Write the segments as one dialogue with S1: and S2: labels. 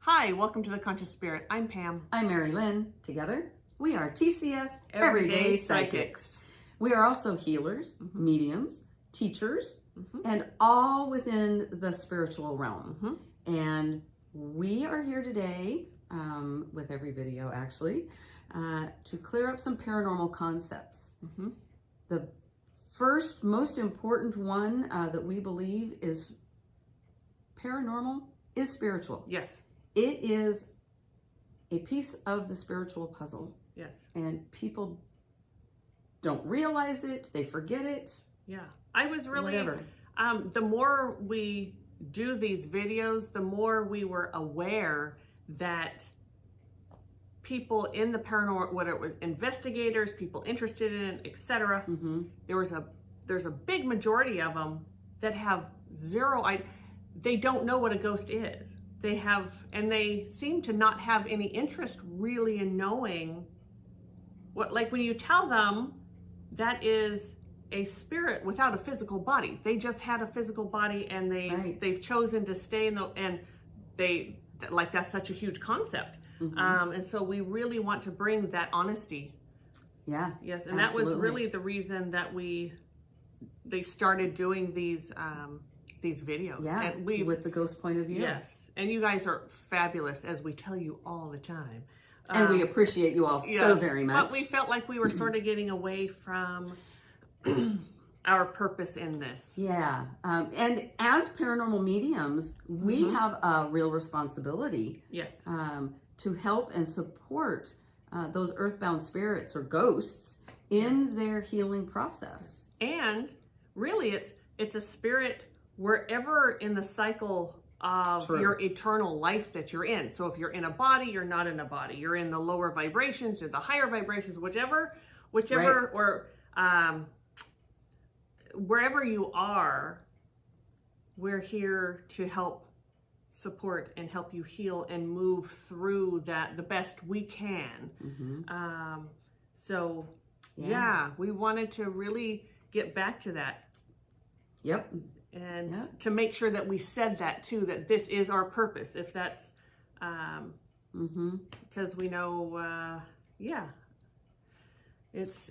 S1: Hi, welcome to The Conscious Spirit. I'm Pam.
S2: I'm Mari-Lyn. Together, we are TCS
S1: Everyday
S2: Everyday Psychics. We are also healers, mediums, teachers, and all within the spiritual realm. And we are here today, with every video actually, to clear up some paranormal concepts. The first, most important one that we believe is paranormal is spiritual.
S1: Yes.
S2: It is a piece of the spiritual puzzle.
S1: Yes.
S2: And people don't realize it, they forget it.
S1: Yeah. I was really,
S2: Whatever.
S1: The more we do these videos, the more we were aware that people in the paranormal, whether it was investigators, people interested in it, etc., there's a big majority of them that have they don't know what a ghost is. And they seem to not have any interest really in knowing what, like when you tell them that is a spirit without a physical body. They just had a physical body and they've chosen to stay that's such a huge concept. And so we really want to bring that honesty.
S2: Yeah.
S1: Yes. And
S2: absolutely.
S1: that was really the reason that they started doing these videos.
S2: Yeah.
S1: And
S2: with the ghost point of view.
S1: Yes. And you guys are fabulous, as we tell you all the time.
S2: And we appreciate you all so very much.
S1: But we felt like we were sort of getting away from our purpose in this.
S2: Yeah. And as paranormal mediums, we have a real responsibility.
S1: Yes.
S2: To help and support those earthbound spirits or ghosts in their healing process.
S1: And really, it's a spirit wherever in the cycle of your eternal life that you're in. So if you're in a body, you're not in a body. You're in the lower vibrations or the higher vibrations, whichever, or wherever you are, we're here to help support and help you heal and move through that the best we can. So yeah, we wanted to really get back to that.
S2: Yep.
S1: And to make sure that we said that too, that this is our purpose. If that's, because we know, it's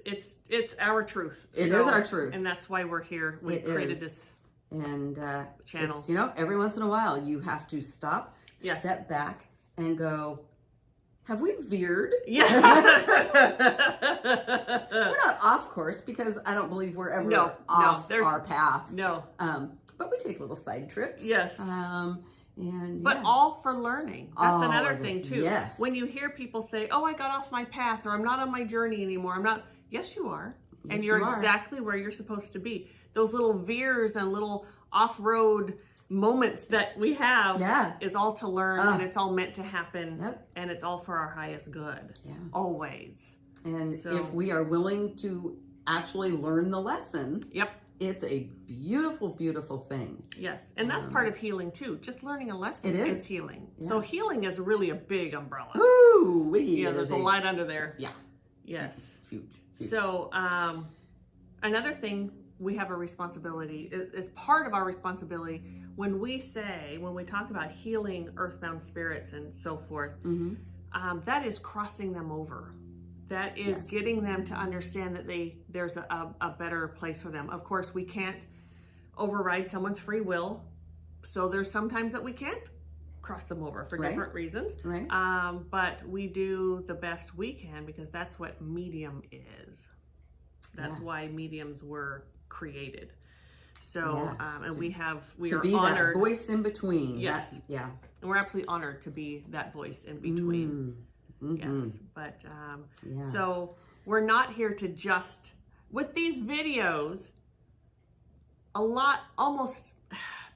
S1: our truth.
S2: It is our truth.
S1: And that's why we're here. We created this channel.
S2: Every once in a while you have to stop, step back and go, have we veered?
S1: Yeah.
S2: We're not off course because I don't believe we're ever off our path.
S1: No.
S2: But we take little side trips.
S1: Yes.
S2: But
S1: all for learning. That's another thing too.
S2: Yes.
S1: When you hear people say, "Oh, I got off my path," or "I'm not on my journey anymore," I'm not. Yes, you are.
S2: Yes,
S1: and you're
S2: you are.
S1: exactly where you're supposed to be. Those little veers and little off-road moments that we have is all to learn, and it's all meant to happen, and it's all for our highest good. Yeah. Always.
S2: And if we are willing to actually learn the lesson, it's a beautiful, beautiful thing.
S1: Yes. And that's part of healing too. Just learning a lesson is healing.
S2: Yeah.
S1: So healing is really a big umbrella.
S2: Ooh,
S1: there's a lot under there.
S2: Yeah.
S1: Yes.
S2: Huge.
S1: So another thing we have a responsibility, is part of our responsibility when we talk about healing earthbound spirits and so forth, that is crossing them over. That is getting them to understand that there's a better place for them. Of course, we can't override someone's free will. So there's sometimes that we can't cross them over for different reasons.
S2: Right.
S1: But we do the best we can because that's what medium is. That's why mediums were created. So, and we are honored.
S2: That voice in between.
S1: Yes. And we're absolutely honored to be that voice in between. Yes. But, so we're not here to just, with these videos,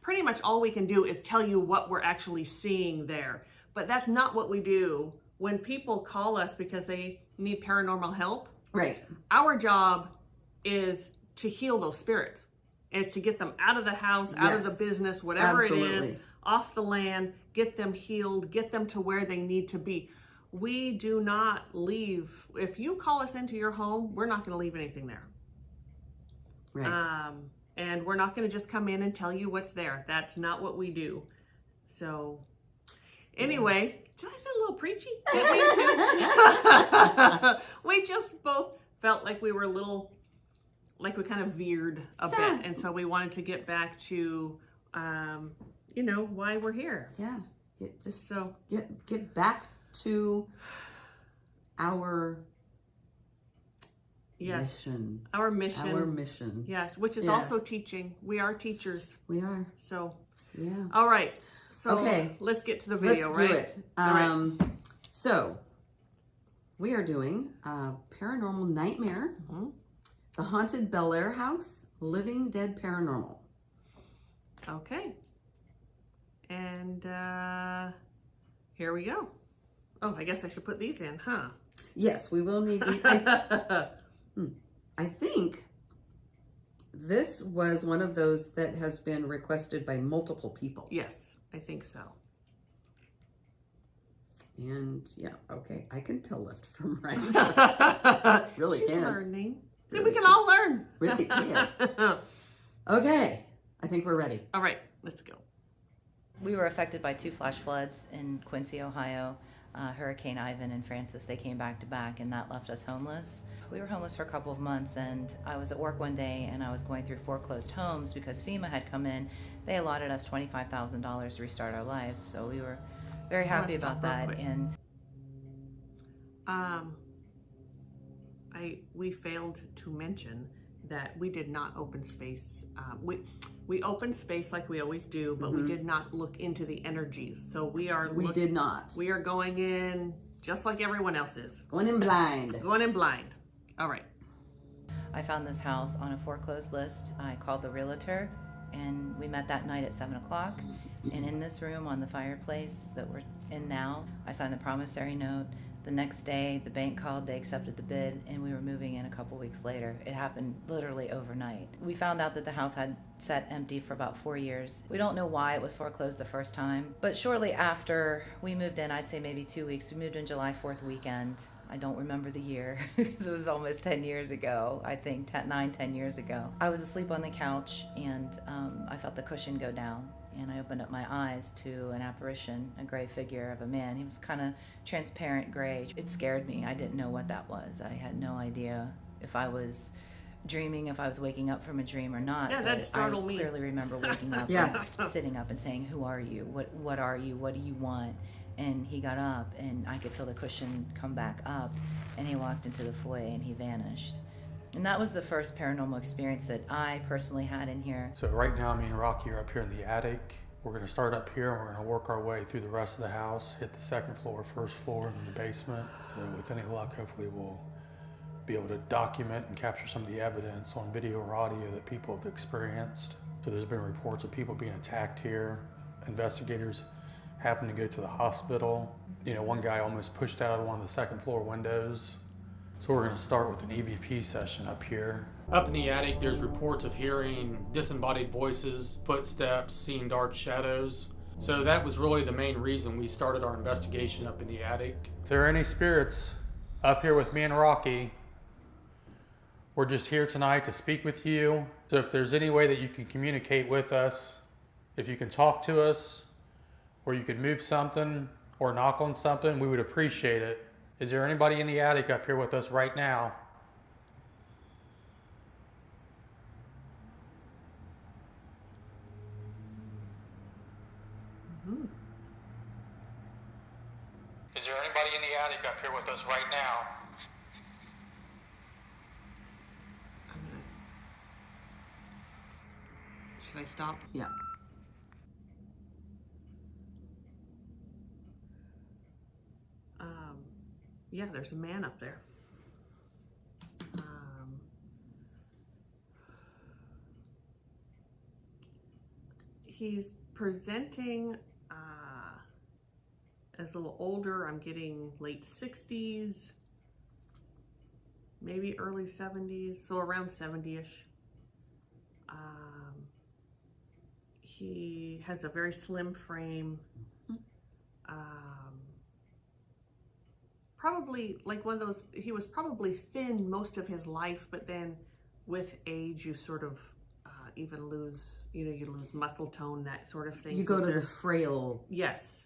S1: pretty much all we can do is tell you what we're actually seeing there. But that's not what we do. When people call us because they need paranormal help, our job is to heal those spirits. Is to get them out of the house, out of the business, whatever it is, off the land, get them healed, get them to where they need to be. We do not leave. If you call us into your home, we're not going to leave anything there. And we're not going to just come in and tell you what's there. That's not what we do. So Anyway, did I sound a little preachy? Didn't mean to. We just both felt like we were a little, like we kind of veered a bit. And so we wanted to get back to, you know, why we're here.
S2: Yeah. Get back to our mission.
S1: Our mission.
S2: Our mission.
S1: Yeah, which is also teaching. We are teachers.
S2: We are.
S1: So,
S2: yeah.
S1: All right. So
S2: okay.
S1: Let's get to the video,
S2: Let's
S1: right?
S2: do it.
S1: Right.
S2: So, we are doing Paranormal Nightmare, The Haunted Bellair House, Living Dead Paranormal.
S1: Okay. And here we go. Oh, I guess I should put these in, huh?
S2: Yes, we will need these. I think this was one of those that has been requested by multiple people.
S1: Yes, I think so.
S2: And yeah, okay, I can tell left from right. Really
S1: She's
S2: can.
S1: learning. See,
S2: Really
S1: we can all learn.
S2: Really can. Okay, I think we're ready.
S1: All right, let's go.
S3: We were affected by 2 flash floods in Quincy, Ohio. Hurricane Ivan and Francis, they came back to back, and that left us homeless. We were homeless for a couple of months, and I was at work one day and I was going through foreclosed homes because FEMA had come in. They allotted us $25,000 to restart our life, so we were very happy about that. And
S1: we failed to mention that we did not open space. We opened space like we always do, but we did not look into the energies. So we did
S2: not.
S1: We are going in just like everyone else is.
S2: Going in blind.
S1: Going in blind. All right.
S3: I found this house on a foreclosed list. I called the realtor, and we met that night at 7 o'clock. And in this room on the fireplace that we're in now, I signed the promissory note. The next day, the bank called, they accepted the bid, and we were moving in a couple weeks later. It happened literally overnight. We found out that the house had sat empty for about 4 years. We don't know why it was foreclosed the first time, but shortly after we moved in, I'd say maybe 2 weeks, we moved in July 4th weekend. I don't remember the year because it was almost 10 years ago, I think 10 years ago. I was asleep on the couch, and I felt the cushion go down. And I opened up my eyes to an apparition, a gray figure of a man. He was kind of transparent gray. It scared me. I didn't know what that was. I had no idea if I was dreaming, if I was waking up from a dream or not.
S1: Yeah, that startled me.
S3: I clearly remember waking up and sitting up and saying, "Who are you? What are you? What do you want?" And he got up, and I could feel the cushion come back up, and he walked into the foyer, and he vanished. And that was the first paranormal experience that I personally had in here.
S4: So right now, me and Rocky are up here in the attic. We're gonna start up here, and we're gonna work our way through the rest of the house, hit the second floor, first floor, and then the basement. So with any luck, hopefully we'll be able to document and capture some of the evidence on video or audio that people have experienced. So there's been reports of people being attacked here, investigators having to go to the hospital. You know, one guy almost pushed out of one of the second floor windows. So we're going to start with an EVP session up here.
S5: Up in the attic, there's reports of hearing disembodied voices, footsteps, seeing dark shadows. So that was really the main reason we started our investigation up in the attic.
S4: If there are any spirits up here with me and Rocky, we're just here tonight to speak with you. So if there's any way that you can communicate with us, if you can talk to us, or you could move something or knock on something, we would appreciate it. Is there anybody in the attic up here with us right now? Is there anybody in the attic up here with us right now?
S1: Should I stop?
S2: Yeah.
S1: Yeah, there's a man up there. He's presenting as a little older. I'm getting late 60s, maybe early 70s, so around 70-ish. He has a very slim frame. Probably like one of those, he was probably thin most of his life, but then with age you sort of even lose, you lose muscle tone, that sort of thing.
S2: You go to the frail.
S1: Yes.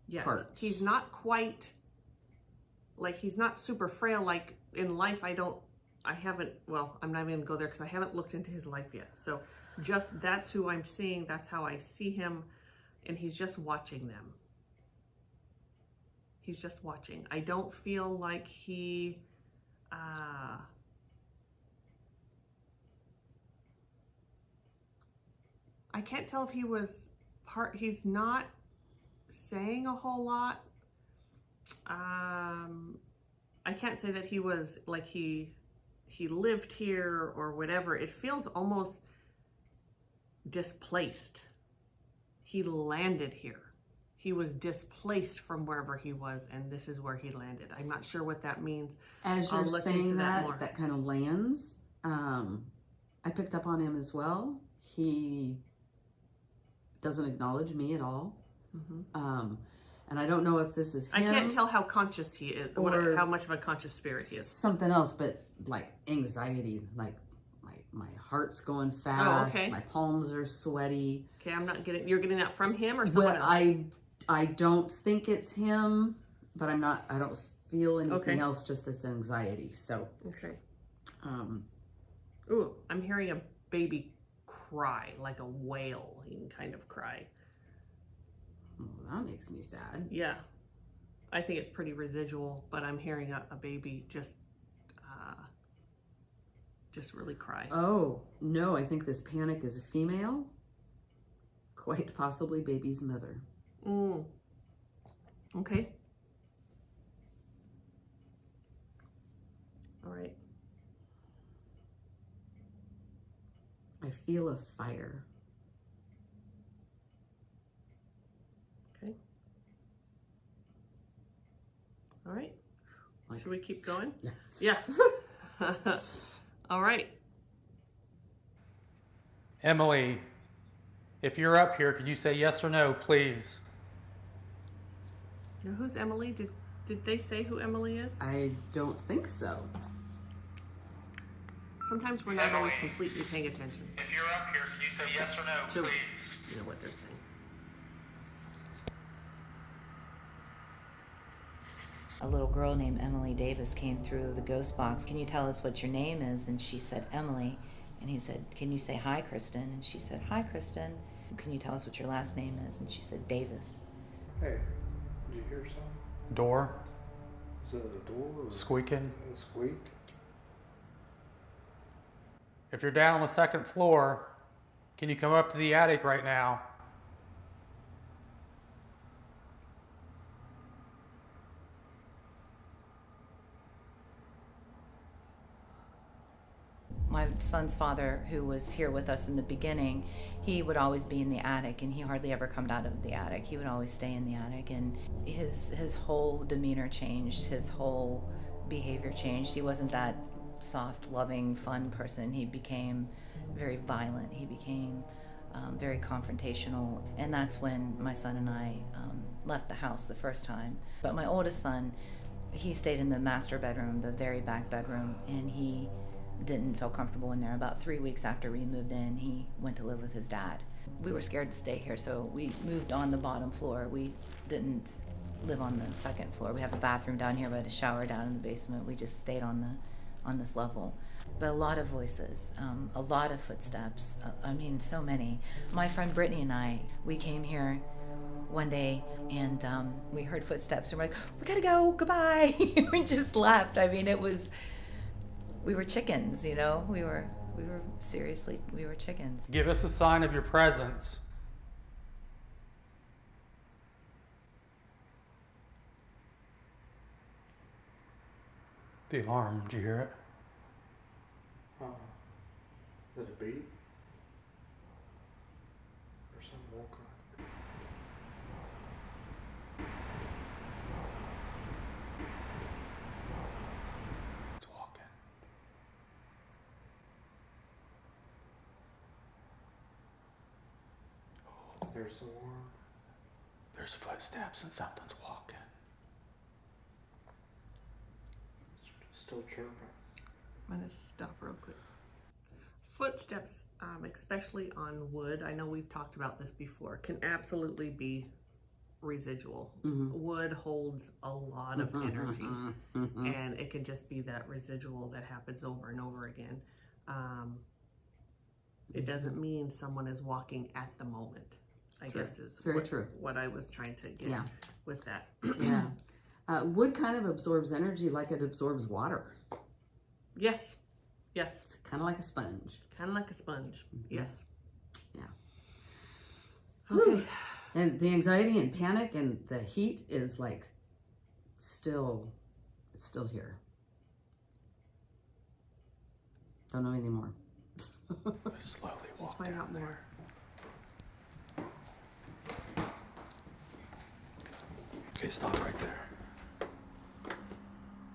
S1: Yes,
S2: parts.
S1: he's not quite, like, he's not super frail. Like, in life, well, I'm not even gonna go there because I haven't looked into his life yet. So just, that's who I'm seeing. That's how I see him. And he's just watching them. He's just watching. I don't feel like he, I can't tell if he was he's not saying a whole lot. I can't say that he was like he lived here or whatever. It feels almost displaced. He landed here. He was displaced from wherever he was, and this is where he landed. I'm not sure what that means.
S2: As
S1: I'll
S2: you're
S1: look
S2: saying
S1: into that more.
S2: that kind of lands, I picked up on him as well. He doesn't acknowledge me at all. And I don't know if this is him.
S1: I can't tell how conscious he is,
S2: or
S1: how much of a conscious spirit he is.
S2: Something else, but like anxiety, like my heart's going fast.
S1: okay.
S2: My palms are sweaty.
S1: Okay, I'm not getting. You're getting that from him or someone else?
S2: I don't think it's him, but I don't feel anything
S1: Okay.
S2: else. Just this anxiety. So
S1: Okay. Ooh, I'm hearing a baby cry, like a wail. He can kind of cry.
S2: that makes me sad.
S1: Yeah, I think it's pretty residual, but I'm hearing a baby just really cry.
S2: Oh no, I think this panic is a female, quite possibly baby's mother.
S1: Okay. All right.
S2: I feel a fire.
S1: Okay. All right.
S2: Like-
S1: Should we keep going?
S2: Yeah.
S1: Yeah. All right.
S4: Emily, if you're up here, could you say yes or no, please?
S1: Now, who's Emily? Did they say who Emily is?
S2: I don't think so.
S1: Sometimes we're not always completely paying attention
S4: If you're up here, can you say yes or no,
S1: to what they're saying.
S3: A little girl named Emily Davis came through the ghost box. Can you tell us what your name is? And she said, Emily. And he said, can you say hi, Kristen? And she said, hi, Kristen. Can you tell us what your last name is? And she said, Davis.
S6: Hey, did you hear something?
S4: Door
S6: Is it a door or
S4: squeaking.
S6: a squeak?
S4: If you're down on the second floor, can you come up to the attic right now?
S3: My son's father, who was here with us in the beginning, he would always be in the attic, and he hardly ever come out of the attic. He would always stay in the attic, and his whole demeanor changed, his whole behavior changed. He wasn't that soft, loving, fun person. He became very violent. He became very confrontational, and that's when my son and I left the house the first time. But my oldest son, he stayed in the master bedroom, the very back bedroom, and he didn't feel comfortable in there. About 3 weeks after we moved in, he went to live with his dad. We were scared to stay here, so we moved on the bottom floor. We didn't live on the second floor. We have a bathroom down here, but a shower down in the basement. We just stayed on this level. But a lot of voices, a lot of footsteps. I mean, so many. My friend Brittany and I, we came here one day and we heard footsteps and we're like, we gotta go, goodbye. We just left. I mean, we were chickens, you know? We were chickens.
S4: Give us a sign of your presence. The alarm, did you hear it?
S6: Did it beat? Or something walking?
S4: It's walking.
S6: There's the alarm.
S4: There's footsteps and something's walking.
S6: It's still chirping.
S1: I'm gonna stop real quick. Footsteps, especially on wood, I know we've talked about this before, can absolutely be residual.
S2: Mhm.
S1: Wood holds a lot of energy,
S2: Mhm.
S1: and it can just be that residual that happens over and over again. It doesn't mean someone is walking at the moment, I
S2: True.
S1: guess is
S2: Very true.
S1: what I was trying to get
S2: Yeah.
S1: with that.
S2: Yeah. Wood kind of absorbs energy like it absorbs water.
S1: Yes. Yes.
S2: It's kind of like a sponge.
S1: Kind of like a sponge. Yes.
S2: Yeah.
S1: Okay.
S2: And the anxiety and panic and the heat is like it's still here. Don't know anymore.
S4: Slowly
S1: Let's
S4: walk
S1: find
S4: down
S1: out
S4: there.
S1: more.
S4: Okay, stop right there.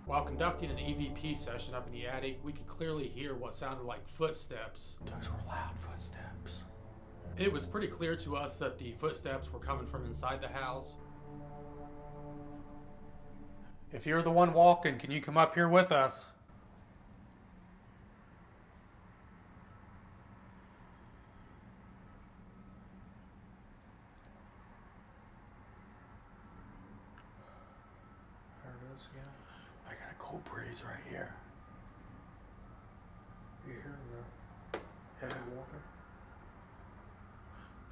S5: While conducting an EVP session up in the attic, we could clearly hear what sounded like footsteps.
S4: Those were loud footsteps.
S5: It was pretty clear to us that the footsteps were coming from inside the house.
S4: If you're the one walking, can you come up here with us?
S6: There it is again.
S4: I got a cold breeze right here.
S6: You hearing the heavy walking?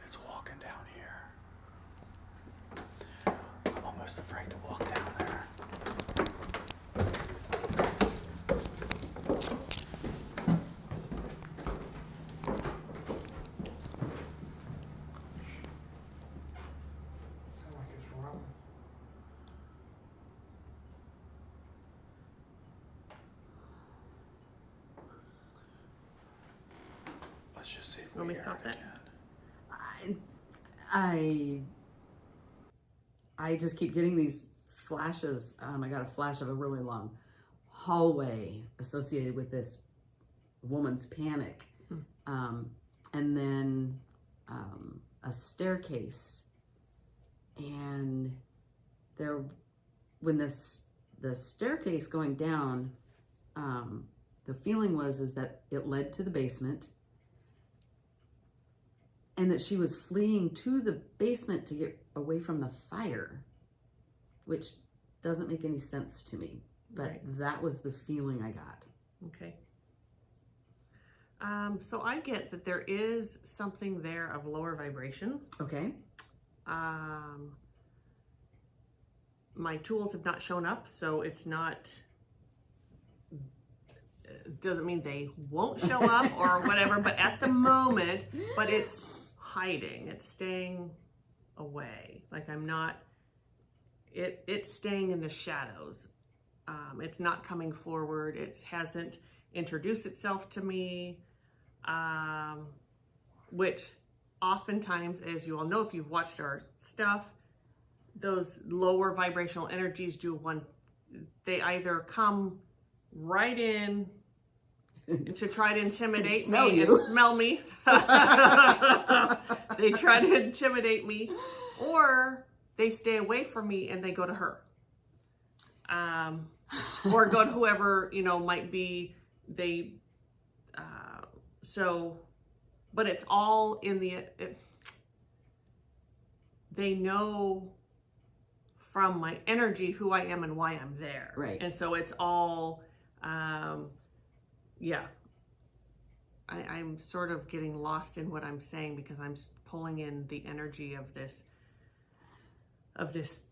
S4: It's walking down here. I'm almost afraid to walk down there.
S6: Sound like it's running.
S4: Let's just see if
S1: Want
S4: we
S1: me to
S4: hear
S1: stop
S4: it
S1: that?
S4: again.
S2: I just keep getting these flashes. I got a flash of a really long hallway associated with this woman's panic. And then a staircase. And there, when the staircase going down, the feeling is that it led to the basement, and that she was fleeing to the basement to get away from the fire, which doesn't make any sense to me. But
S1: Right.
S2: that was the feeling I got.
S1: Okay. So I get that there is something there of lower vibration.
S2: Okay.
S1: My tools have not shown up, so it's not, doesn't mean they won't show up or whatever, but at the moment, but it's hiding, it's staying away. Like I'm not, it's staying in the shadows. It's not coming forward. It hasn't introduced itself to me, which oftentimes, as you all know, if you've watched our stuff, those lower vibrational energies they either come right in to try to intimidate
S2: Smell
S1: me
S2: you.
S1: and smell me. They try to intimidate me, or they stay away from me and they go to her. Or go to whoever, might be, but it's all in they know from my energy who I am and why I'm there.
S2: Right.
S1: And so it's all, yeah. I'm sort of getting lost in what I'm saying because I'm pulling in the energy of this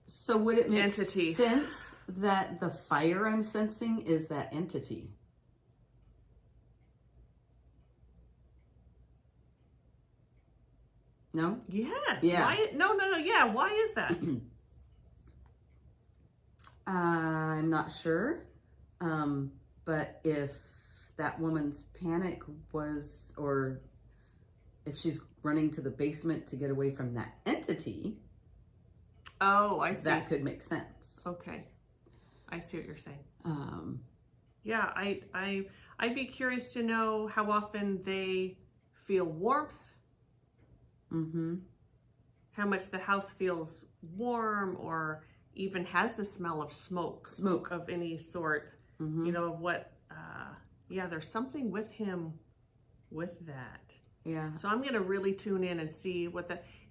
S2: So would it make
S1: entity.
S2: sense that the fire I'm sensing is that entity? No?
S1: Yes.
S2: Yeah.
S1: Why? No. Yeah. Why is that?
S2: I'm not sure. But if that woman's panic was, or if she's running to the basement to get away from that entity,
S1: Oh, I see.
S2: that could make sense.
S1: Okay. I see what you're saying.
S2: Yeah,
S1: I'd be curious to know how often they feel warmth,
S2: mm-hmm.
S1: how much the house feels warm, or even has the smell of smoke of any sort,
S2: Mm-hmm.
S1: of what, there's something with him with that.
S2: Yeah.
S1: So I'm going to really tune in and see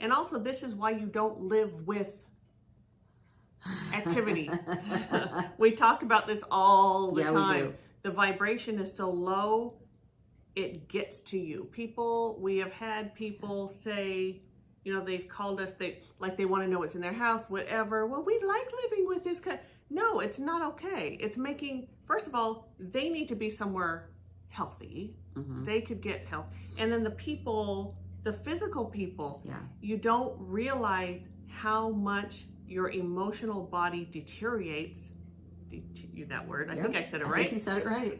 S1: and also this is why you don't live with activity. We talk about this all the
S2: Yeah, we
S1: time.
S2: do.
S1: The vibration is so low, it gets to you. We have had people say, you know, they've called us, they want to know what's in their house, whatever. Well, we like living with this kind. No, it's not okay. It's making, first of all, they need to be somewhere healthy. They could get help. And then the people, the physical people, you don't realize how much your emotional body deteriorates. That word, I think I said it right.
S2: I think you said it right.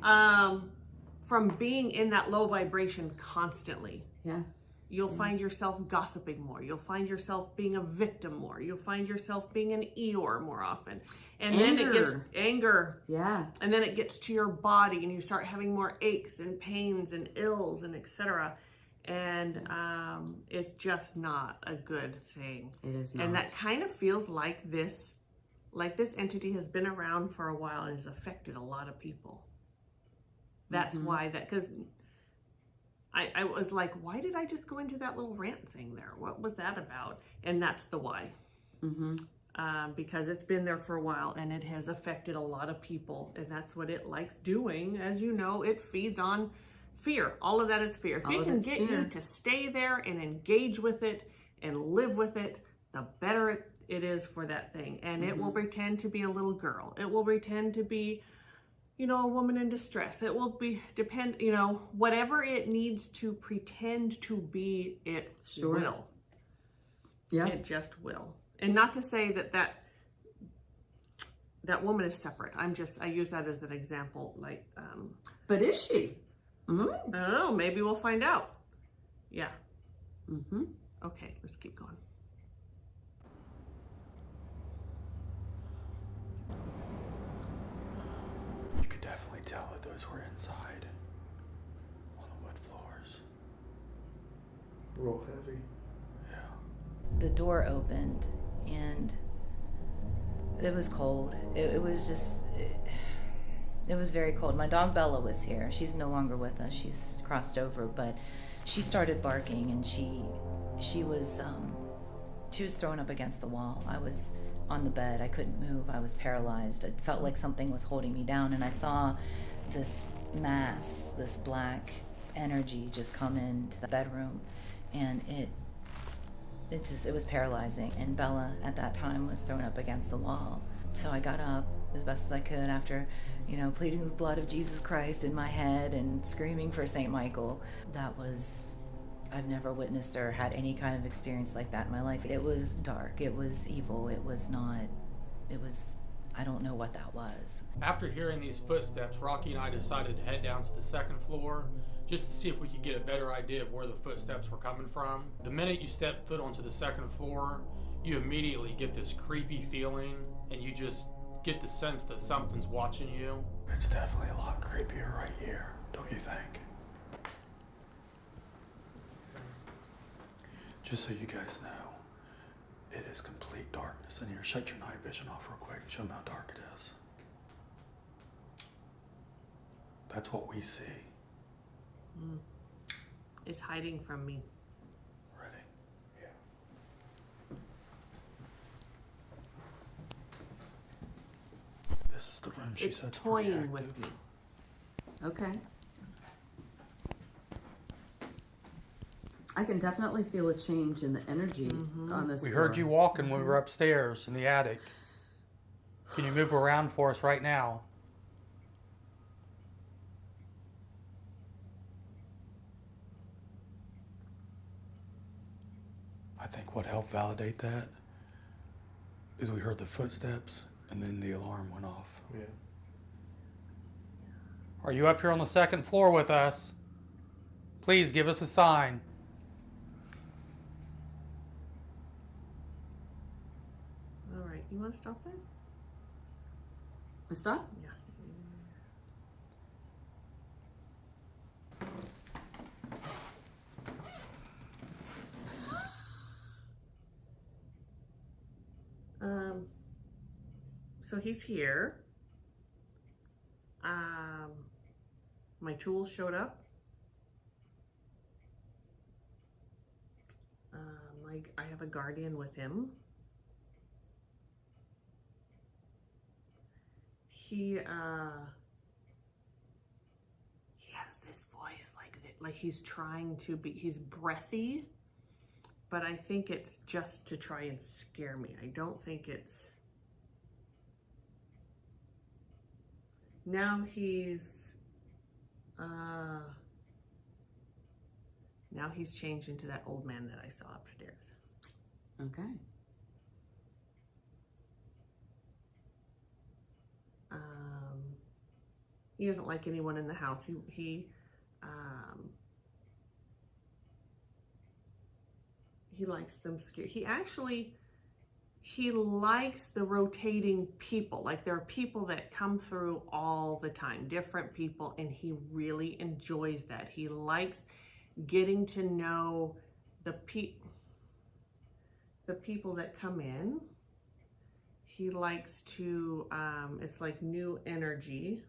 S1: From being in that low vibration constantly.
S2: Yeah.
S1: You'll find yourself gossiping more. You'll find yourself being a victim more. You'll find yourself being an Eeyore more often. And then it gets anger.
S2: Yeah.
S1: And then it gets to your body and you start having more aches and pains and ills and etc. And it's just not a good thing.
S2: It is not.
S1: And that kind of feels like this entity has been around for a while and has affected a lot of people. That's why because I was like, why did I just go into that little rant thing there? What was that about? And that's the why. Because it's been there for a while and it has affected a lot of people. And that's what it likes doing. As you know, it feeds on fear. All of that is fear. If it can get you to stay there and engage with it and live with it, the better it is for that thing. And it will pretend to be a little girl. It will pretend to be, you know, a woman in distress. It will be you know, whatever it needs to pretend to be, it will.
S2: Yeah.
S1: It just will. And not to say that woman is separate. I use that as an example. Like,
S2: but is she?
S1: I don't know. Maybe we'll find out. Yeah. Okay, let's keep going.
S4: You could definitely tell that those were inside on the wood floors.
S6: Real heavy.
S4: Yeah.
S3: The door opened and it was cold. It was just, it was very cold. My dog Bella was here. She's no longer with us. She's crossed over, but she started barking and she was thrown up against the wall. I was on the bed. I couldn't move. I was paralyzed. It felt like something was holding me down, and I saw this mass, this black energy just come into the bedroom, and it was paralyzing. And Bella at that time was thrown up against the wall. So I got up as best as I could after, you know, pleading the blood of Jesus Christ in my head and screaming for St. Michael. I've never witnessed or had any kind of experience like that in my life. It was dark, it was evil, I don't know what that was.
S5: After hearing these footsteps, Rocky and I decided to head down to the second floor just to see if we could get a better idea of where the footsteps were coming from. The minute you step foot onto the second floor, you immediately get this creepy feeling and you just get the sense that something's watching you.
S4: It's definitely a lot creepier right here, don't you think? Just so you guys know, it is complete darkness in here. Shut your night vision off real quick and show them how dark it is. That's what we see.
S1: It's hiding from me.
S4: Ready?
S6: Yeah.
S4: This is the room she
S1: It's
S4: said's pretty
S1: toying
S4: active.
S1: with me.
S2: Okay. I can definitely feel a change in the energy on this
S4: We
S2: floor.
S4: heard you walking when we were upstairs in the attic. Can you move around for us right now? I think what helped validate that is we heard the footsteps and then the alarm went off.
S6: Yeah.
S4: Are you up here on the second floor with us? Please give us a sign.
S1: All right, you want to stop there?
S2: Stop?
S1: Yeah. So he's here. My tools showed up. I have a guardian with him. he has this voice like he's trying to be, he's breathy, but I think it's just to try and scare me. I don't think it's, now he's changed into that old man that I saw upstairs.
S2: Okay.
S1: He doesn't like anyone in the house. He likes them scared. He likes the rotating people. Like, there are people that come through all the time, different people, and he really enjoys that. He likes getting to know the people that come in. He likes to, it's like new energy.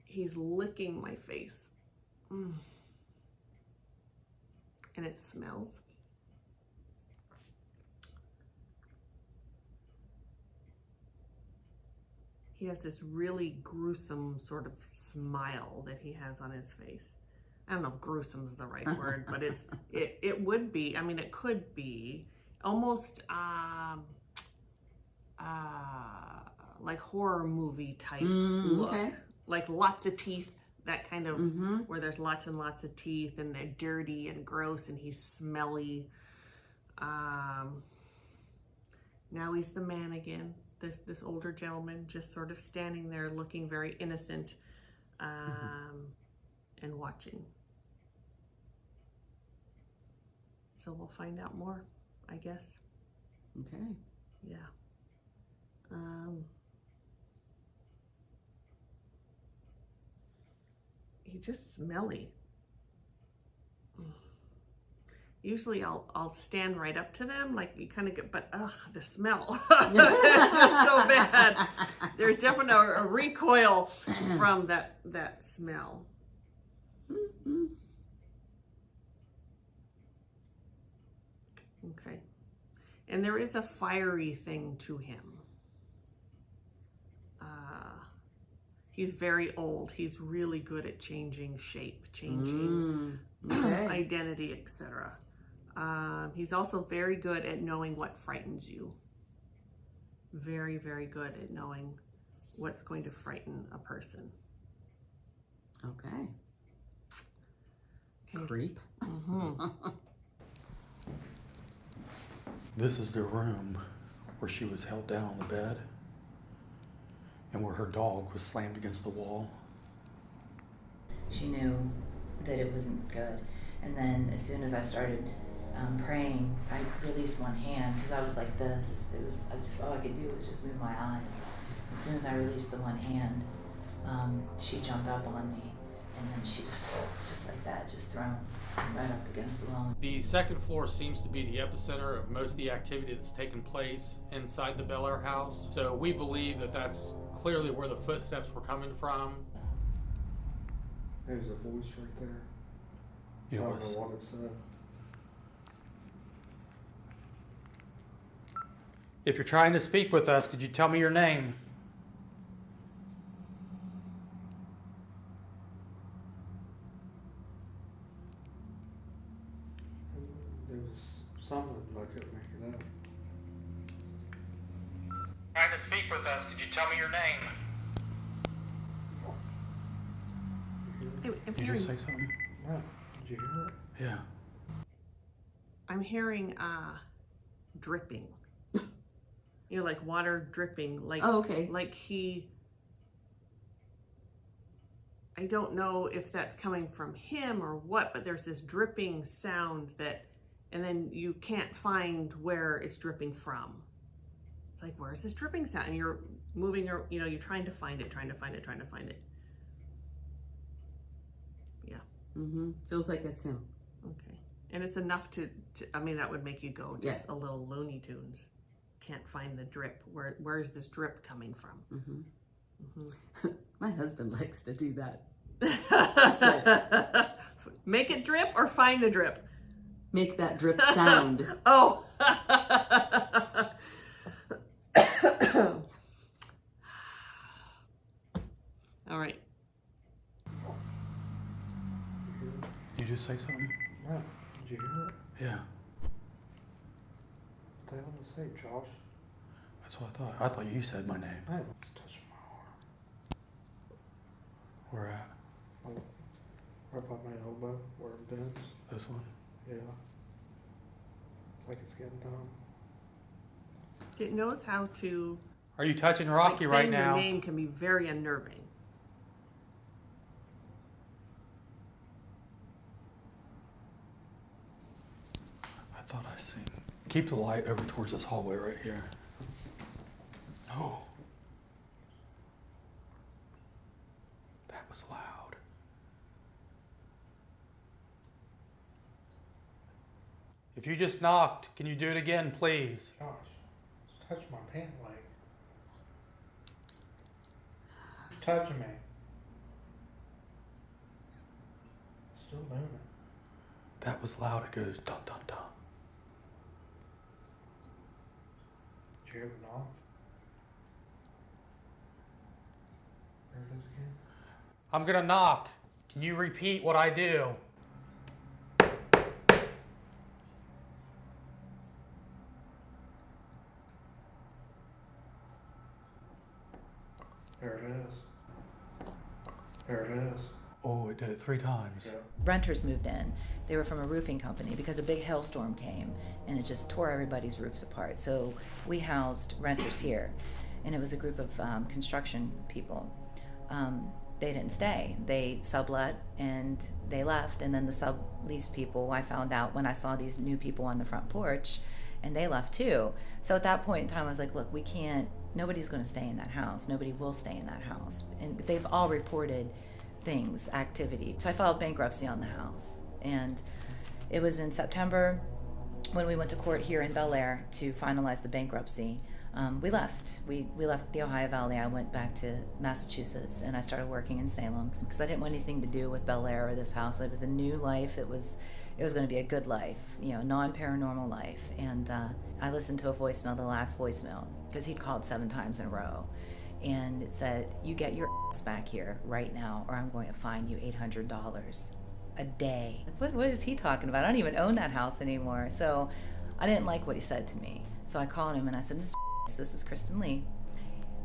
S1: He's licking my face. And it smells. He has this really gruesome sort of smile that he has on his face. I don't know if gruesome is the right word, but it would be, I mean, it could be almost like horror movie type look. Okay. Like lots of teeth, that kind of, where there's lots and lots of teeth, and they're dirty and gross, and he's smelly. Now he's the man again, this older gentleman, just sort of standing there looking very innocent, and watching. So we'll find out more, I guess.
S2: Okay.
S1: Yeah. He's just smelly. Usually I'll stand right up to them, like you kind of get, but ugh, the smell. It's just so bad. There's definitely a recoil from that smell. Okay. And there is a fiery thing to him. He's very old. He's really good at changing shape, changing identity, etc. He's also very good at knowing what frightens you. Very, very good at knowing what's going to frighten a person.
S2: Okay. Creep.
S4: This is the room where she was held down on the bed and where her dog was slammed against the wall.
S3: She knew that it wasn't good. And then as soon as I started praying, I released one hand because I was like this. All I could do was just move my eyes. As soon as I released the one hand, she jumped up on me, and then she was just like that, just thrown right up against the wall.
S5: The second floor seems to be the epicenter of most of the activity that's taken place inside the Bellair house. So we believe that that's clearly where the footsteps were coming from.
S6: There's a voice right there.
S4: You
S6: I
S4: know,
S6: don't know what it said.
S4: if you're trying to speak with us, could you tell me your name?
S6: There was something, but I couldn't make it out.
S4: Trying to speak with us, could you tell me your name?
S1: I'm
S4: Did you just say something?
S6: No. Did you hear it?
S4: Yeah.
S1: I'm hearing dripping. You know, like water dripping. Like,
S2: Oh, okay.
S1: Like I don't know if that's coming from him or what, but there's this dripping sound and then you can't find where it's dripping from. It's like, where's this dripping sound? And you're moving, you're trying to find it. Yeah.
S2: Feels like it's him.
S1: Okay. And it's enough to I mean, that would make you go just a little Looney Tunes. Can't find the drip. Where's this drip coming from?
S2: My husband likes to do that.
S1: Make it drip or find the drip?
S2: Make that drip sound.
S1: Oh. All right.
S6: You hear it?
S4: You just say something?
S6: No. Did you hear it?
S4: Yeah,
S6: What the hell did it say, Josh?
S4: that's what I thought. I thought you said my name.
S6: Hey, it's touching my arm.
S4: Where at?
S6: Oh, right by my elbow, where it bends.
S4: This one?
S6: Yeah. It's like it's getting numb.
S1: It knows how to.
S4: Are you touching
S1: Like
S4: Rocky right
S1: saying
S4: now?
S1: your name can be very unnerving.
S4: I thought I seen. Keep the light over towards this hallway right here. Oh. That was loud. If you just knocked, can you do it again, please?
S6: Josh, it's touching my pant leg. It's touching me. It's still doing it.
S4: That was loud. It goes dun dun dun.
S6: Did you hear the knock? There it is again.
S4: I'm gonna knock. Can you repeat what I do?
S6: There it is. There it is.
S4: Oh, it did it 3 times.
S6: Yeah.
S3: Renters moved in. They were from a roofing company because a big hailstorm came and it just tore everybody's roofs apart. So we housed renters here, and it was a group of construction people. They didn't stay. They sublet and they left, and then the sublease people, I found out when I saw these new people on the front porch, and they left too. So at that point in time, I was like, look, we can't, nobody's going to stay in that house. Nobody will stay in that house. And they've all reported things, activity. So I filed bankruptcy on the house. And it was in September when we went to court here in Bellair to finalize the bankruptcy. We left. We left the Ohio Valley. I went back to Massachusetts and I started working in Salem because I didn't want anything to do with Bellair or this house. It was a new life. It was going to be a good life, you know, non-paranormal life. And I listened to a voicemail, the last voicemail, because he'd called 7 times in a row. And it said, you get your ass back here right now or I'm going to fine you $800 a day. What is he talking about? I don't even own that house anymore. So I didn't like what he said to me. So I called him and I said, Mr. This is Kristen Lee.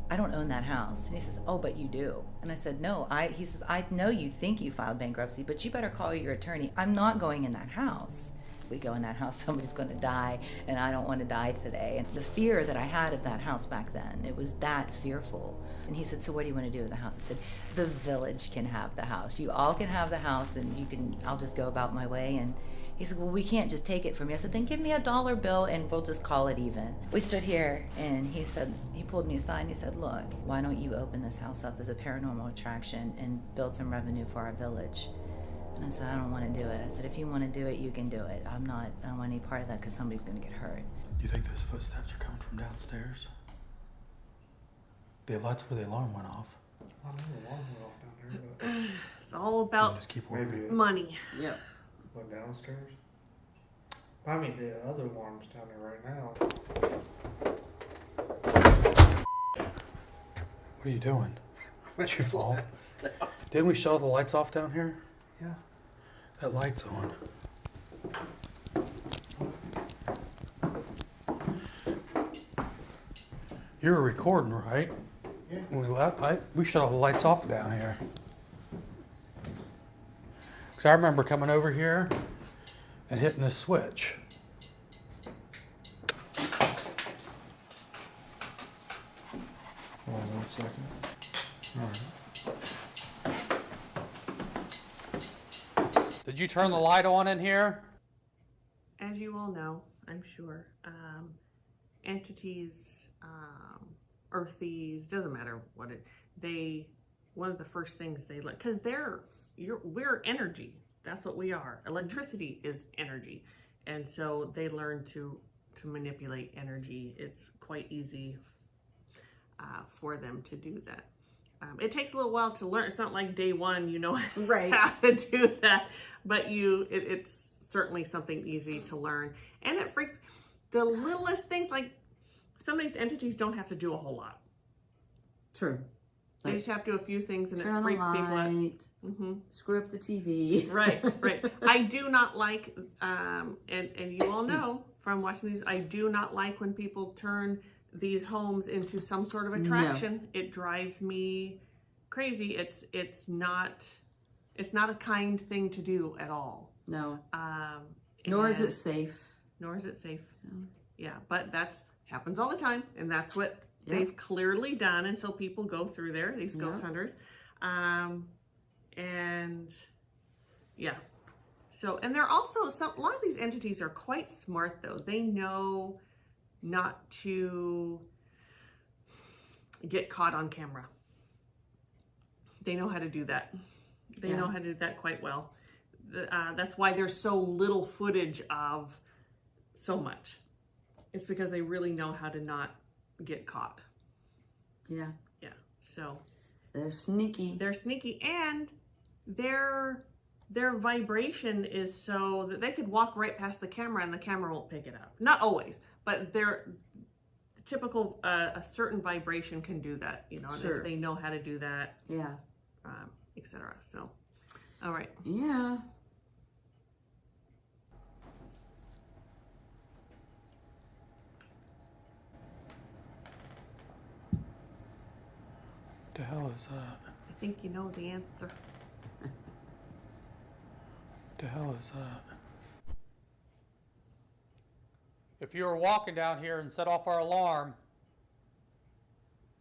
S3: I don't own that house. And he says, oh, but you do. And I said, no. He says, I know you think you filed bankruptcy, but you better call your attorney. I'm not going in that house. If we go in that house, somebody's going to die, and I don't want to die today. And the fear that I had of that house back then, it was that fearful. And he said, so what do you want to do with the house? I said, the village can have the house. You all can have the house, and I'll just go about my way. And he said, well, we can't just take it from you. I said, then give me a $1 bill and we'll just call it even. We stood here and he said, he pulled me aside and he said, look, why don't you open this house up as a paranormal attraction and build some revenue for our village? And I said, I don't want to do it. I said, if you want to do it, you can do it. I don't want any part of that because somebody's going to get hurt.
S4: Do you think those footsteps are coming from downstairs? That's where the alarm went off.
S6: I know the alarm went off down there,
S1: It's all
S4: We'll
S1: about
S4: just keep
S6: but
S4: working.
S6: maybe it
S1: money.
S2: Yep.
S6: went downstairs. I mean, the other alarm's down there right now.
S4: What are you doing? Did you fall? Didn't we shut all the lights off down here?
S6: Yeah.
S4: That light's on. You were recording, right?
S6: Yeah.
S4: When we left, we shut all the lights off down here. Because I remember coming over here and hitting this switch.
S6: Hold on 1 second. All right.
S4: Did you turn the light on in here?
S1: As you all know, I'm sure, entities, earthies, doesn't matter what one of the first things they look, because we're energy. That's what we are. Electricity is energy. And so they learn to manipulate energy. It's quite easy for them to do that. It takes a little while to learn. It's not like day one, you know
S2: Right.
S1: how to do that, but it's certainly something easy to learn. And it freaks the littlest things, like some of these entities don't have to do a whole lot.
S2: True.
S1: They just have to do a few things and
S2: turn
S1: it
S2: on the
S1: freaks people out.
S2: light,
S1: Mm-hmm.
S2: screw up the TV.
S1: Right. I do not like, and you all know from watching these, I do not like when people turn these homes into some sort of attraction. No. It drives me crazy. It's not a kind thing to do at all.
S2: No. Nor is it safe.
S1: Nor is it safe.
S2: No.
S1: Yeah, but that's happens all the time, and that's what they've clearly done, and so people go through there, these ghost hunters. And yeah. So, and they're also, a lot of these entities are quite smart though. They know not to get caught on camera. They know how to do that. They know how to do that quite well. That's why there's so little footage of so much. It's because they really know how to not get caught.
S2: Yeah.
S1: Yeah. So
S2: they're sneaky.
S1: They're sneaky, and their vibration is so that they could walk right past the camera and the camera won't pick it up. Not always, but they're typical. A certain vibration can do that, you know. And if they know how to do that, etc. So, all right.
S2: Yeah.
S4: What the hell is that?
S1: I think you know the answer.
S4: What the hell is that? If you were walking down here and set off our alarm,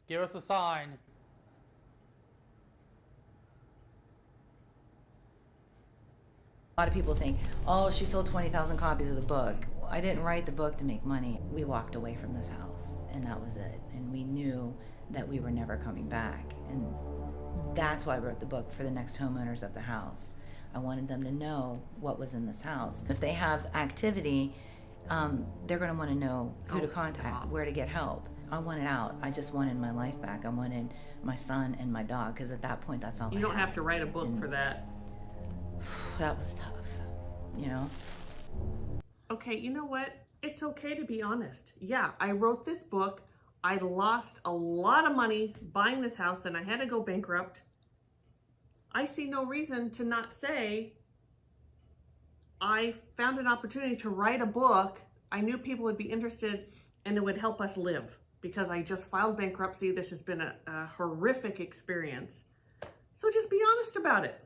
S4: give us a sign.
S3: A lot of people think, oh, she sold 20,000 copies of the book. Well, I didn't write the book to make money. We walked away from this house, and that was it. And we knew that we were never coming back. And that's why I wrote the book for the next homeowners of the house. I wanted them to know what was in this house. If they have activity, they're going to want to know who to contact, where to get help. I wanted out. I just wanted my life back. I wanted my son and my dog, because at that point, that's all I had.
S1: You don't have to write a book for that.
S3: That was tough, you know?
S1: Okay, you know what? It's okay to be honest. Yeah, I wrote this book. I lost a lot of money buying this house, then I had to go bankrupt. I see no reason to not say I found an opportunity to write a book. I knew people would be interested and it would help us live, because I just filed bankruptcy. This has been a horrific experience. So just be honest about it.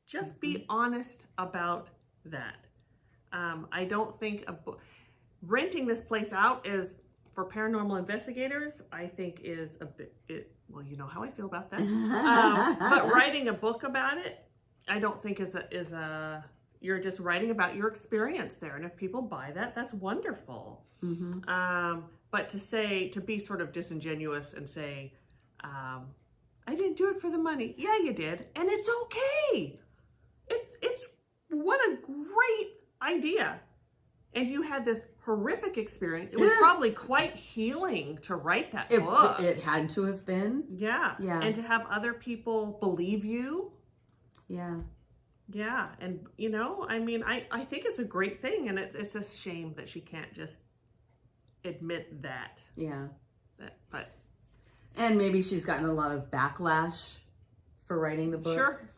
S1: Just be honest about that. I don't think renting this place out is for paranormal investigators, I think is a bit, well, you know how I feel about that. But writing a book about it, I don't think is a, you're just writing about your experience there. And if people buy that, that's wonderful. But to be sort of disingenuous and say, I didn't do it for the money. Yeah, you did. And it's okay. It's what a great idea. And you had this horrific experience. It was probably quite healing to write that book.
S2: It had to have been.
S1: Yeah.
S2: Yeah.
S1: And to have other people believe you.
S2: Yeah.
S1: Yeah. And, you know, I mean, I think it's a great thing. And it's a shame that she can't just admit that.
S2: Yeah.
S1: But.
S2: And maybe she's gotten a lot of backlash for writing the book.
S1: Sure.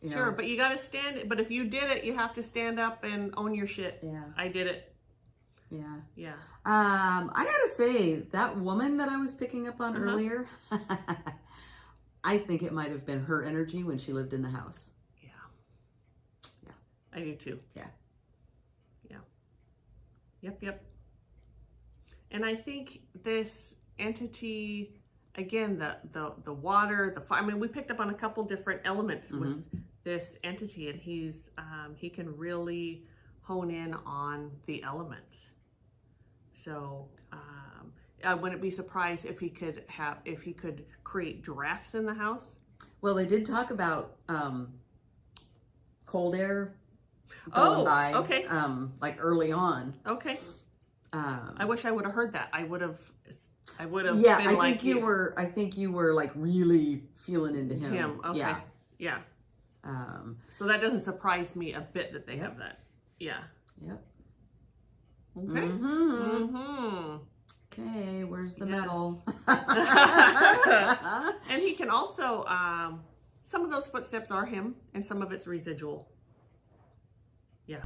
S2: You know.
S1: Sure, but you got to stand. But if you did it, you have to stand up and own your shit.
S2: Yeah.
S1: I did it.
S2: Yeah.
S1: Yeah.
S2: I gotta say, that woman that I was picking up on earlier, I think it might have been her energy when she lived in the house.
S1: Yeah. Yeah. I do too.
S2: Yeah.
S1: Yeah. Yep. And I think this entity, again, the water, the fire, I mean, we picked up on a couple different elements with this entity, and he can really hone in on the elements. So I wouldn't be surprised if he could create drafts in the house.
S2: Well, they did talk about cold air going by.
S1: Okay.
S2: Like early on.
S1: Okay. I wish I would have heard that. I would have.
S2: Yeah,
S1: been
S2: I think you were like really feeling into him.
S1: Okay. Yeah. So that doesn't surprise me a bit that they have that. Yeah.
S2: Yep.
S1: Okay.
S2: Okay, where's the medal?
S1: And he can also, some of those footsteps are him, and some of it's residual. Yeah.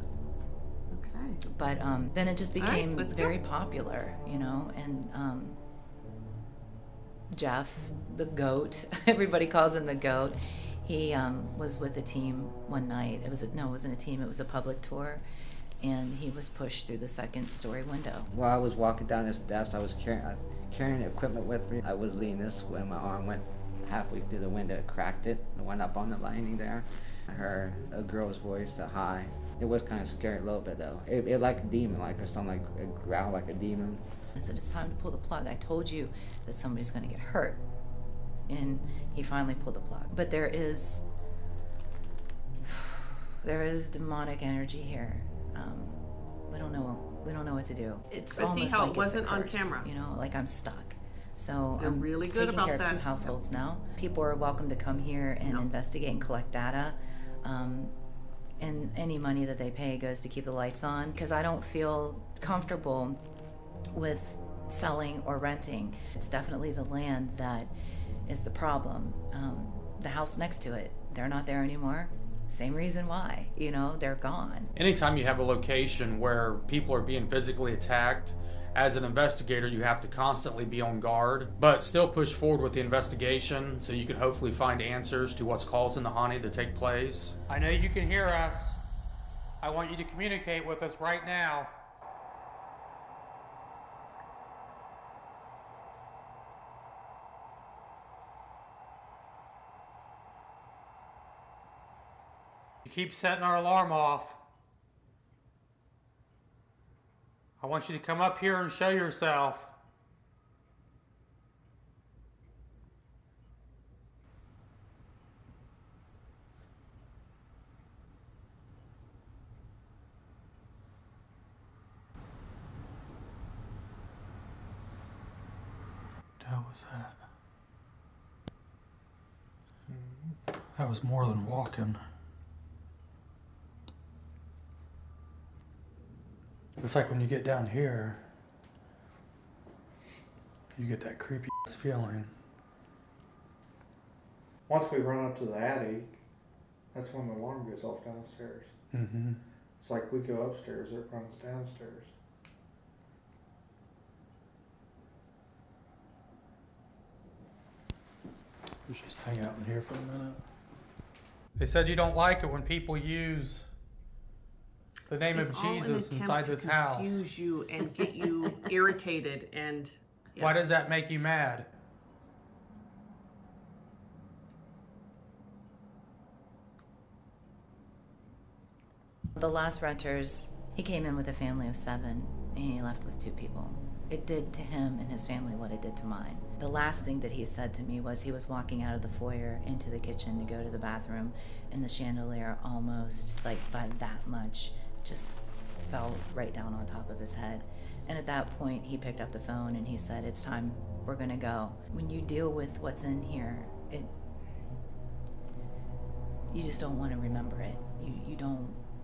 S2: Okay.
S3: But then it just
S1: right,
S3: became
S1: let's
S3: very popular, you know, and Jeff, the goat, everybody calls him the goat. He was with a team one night. It wasn't a team, it was a public tour. And he was pushed through the second-story window.
S7: While I was walking down the steps, I was carrying equipment with me. I was leaning this way, my arm went halfway through the window, it cracked it, and went up on the lining there. I heard a girl's voice, a hi. It was kind of scary a little bit though. It like a demon, like or something, like a growl like a demon.
S3: I said, it's time to pull the plug. I told you that somebody's going to get hurt. And he finally pulled the plug. But there is demonic energy here. We don't know what to do. It's
S1: But see
S3: almost
S1: how
S3: like
S1: it wasn't
S3: it's a
S1: on
S3: curse,
S1: camera?
S3: you know, like I'm stuck. So
S1: They're
S3: I'm
S1: really good
S3: taking
S1: about
S3: care of
S1: that.
S3: 2 households now. People are welcome to come here and investigate and collect data. And any money that they pay goes to keep the lights on, because I don't feel comfortable with selling or renting. It's definitely the land that is the problem. The house next to it, they're not there anymore. Same reason why, you know, they're gone.
S5: Anytime you have a location where people are being physically attacked, as an investigator, you have to constantly be on guard, but still push forward with the investigation so you can hopefully find answers to what's causing the haunting to take place.
S6: I know you can hear us. I want you to communicate with us right now. You keep setting our alarm off. I want you to come up here and show yourself.
S4: What the hell was that? That was more than walking. It's like when you get down here, you get that creepy ass feeling.
S6: Once we run up to the attic, that's when the alarm goes off downstairs.
S4: Mm-hmm.
S6: It's like we go upstairs, it runs downstairs.
S4: Let's just hang out in here for a minute.
S6: They said you don't like it when people use the name of
S1: It's all an
S6: Jesus
S1: attempt
S6: inside
S1: to
S6: this house.
S1: confuse you and get you irritated and. Yeah.
S6: Why does that make you mad?
S3: The last renters, he came in with a family of 7 and he left with 2 people. It did to him and his family what it did to mine. The last thing that he said to me was he was walking out of the foyer into the kitchen to go to the bathroom, and the chandelier almost, like by that much, just fell right down on top of his head. And at that point, he picked up the phone and he said, it's time, we're gonna go. When you deal with what's in here, you just don't want to remember it.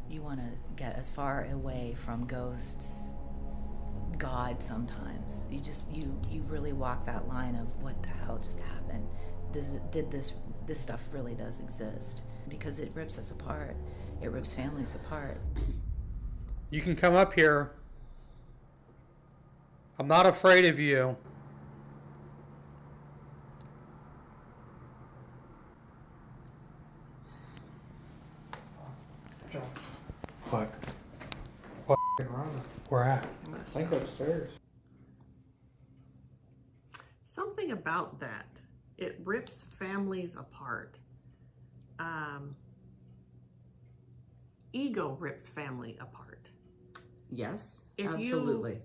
S3: You want to get as far away from ghosts, God sometimes. You really walk that line of what the hell just happened. This stuff really does exist, because it rips us apart. It rips families apart.
S6: You can come up here. I'm not afraid of you.
S4: What?
S6: Run.
S4: Where at?
S6: I think upstairs.
S1: Something about that. It rips families apart. Ego rips family apart.
S2: Yes,
S1: If
S2: absolutely.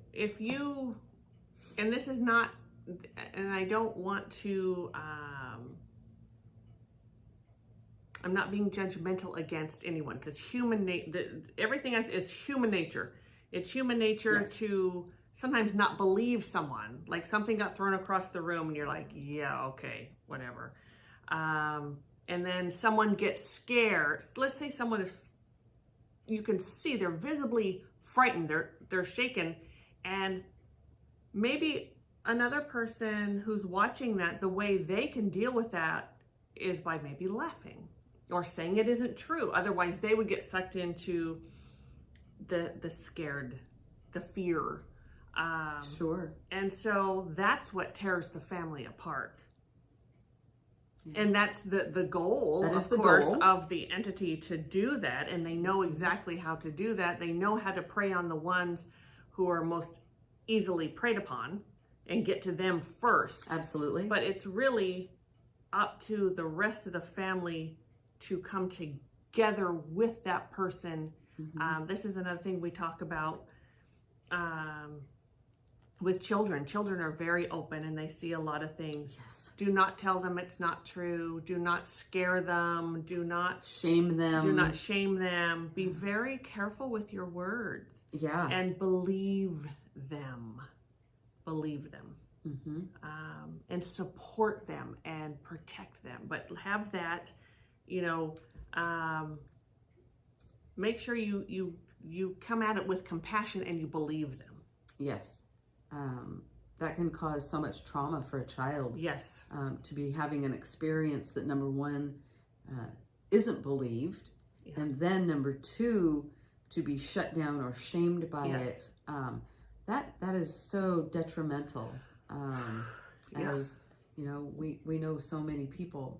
S1: And this is not, and I don't want to, I'm not being judgmental against anyone, because everything is human nature. It's human nature
S2: Yes.
S1: to sometimes not believe someone. Like something got thrown across the room and you're like, yeah, okay, whatever. And then someone gets scared. Let's say someone is, you can see they're visibly frightened. They're shaken. And maybe another person who's watching that, the way they can deal with that is by maybe laughing or saying it isn't true. Otherwise, they would get sucked into the scared, the fear.
S2: Sure.
S1: And so that's what tears the family apart.
S2: Yeah.
S1: And that's the goal,
S2: That is
S1: of
S2: the
S1: course,
S2: goal.
S1: of the entity to do that. And they know exactly how to do that. They know how to prey on the ones who are most easily preyed upon and get to them first.
S2: Absolutely.
S1: But it's really up to the rest of the family to come together with that person. This is another thing we talk about with children. Children are very open and they see a lot of things.
S2: Yes.
S1: Do not tell them it's not true. Do not scare them. Do not
S2: Shame them.
S1: Do not shame them. Be very careful with your words.
S2: Yeah.
S1: And believe them. Believe them. And support them and protect them. But have that, make sure you come at it with compassion and you believe them.
S2: Yes. That can cause so much trauma for a child.
S1: Yes.
S2: To be having an experience that, number one, isn't believed, and then number two, to be shut down or shamed by it. That is so detrimental. As we know so many people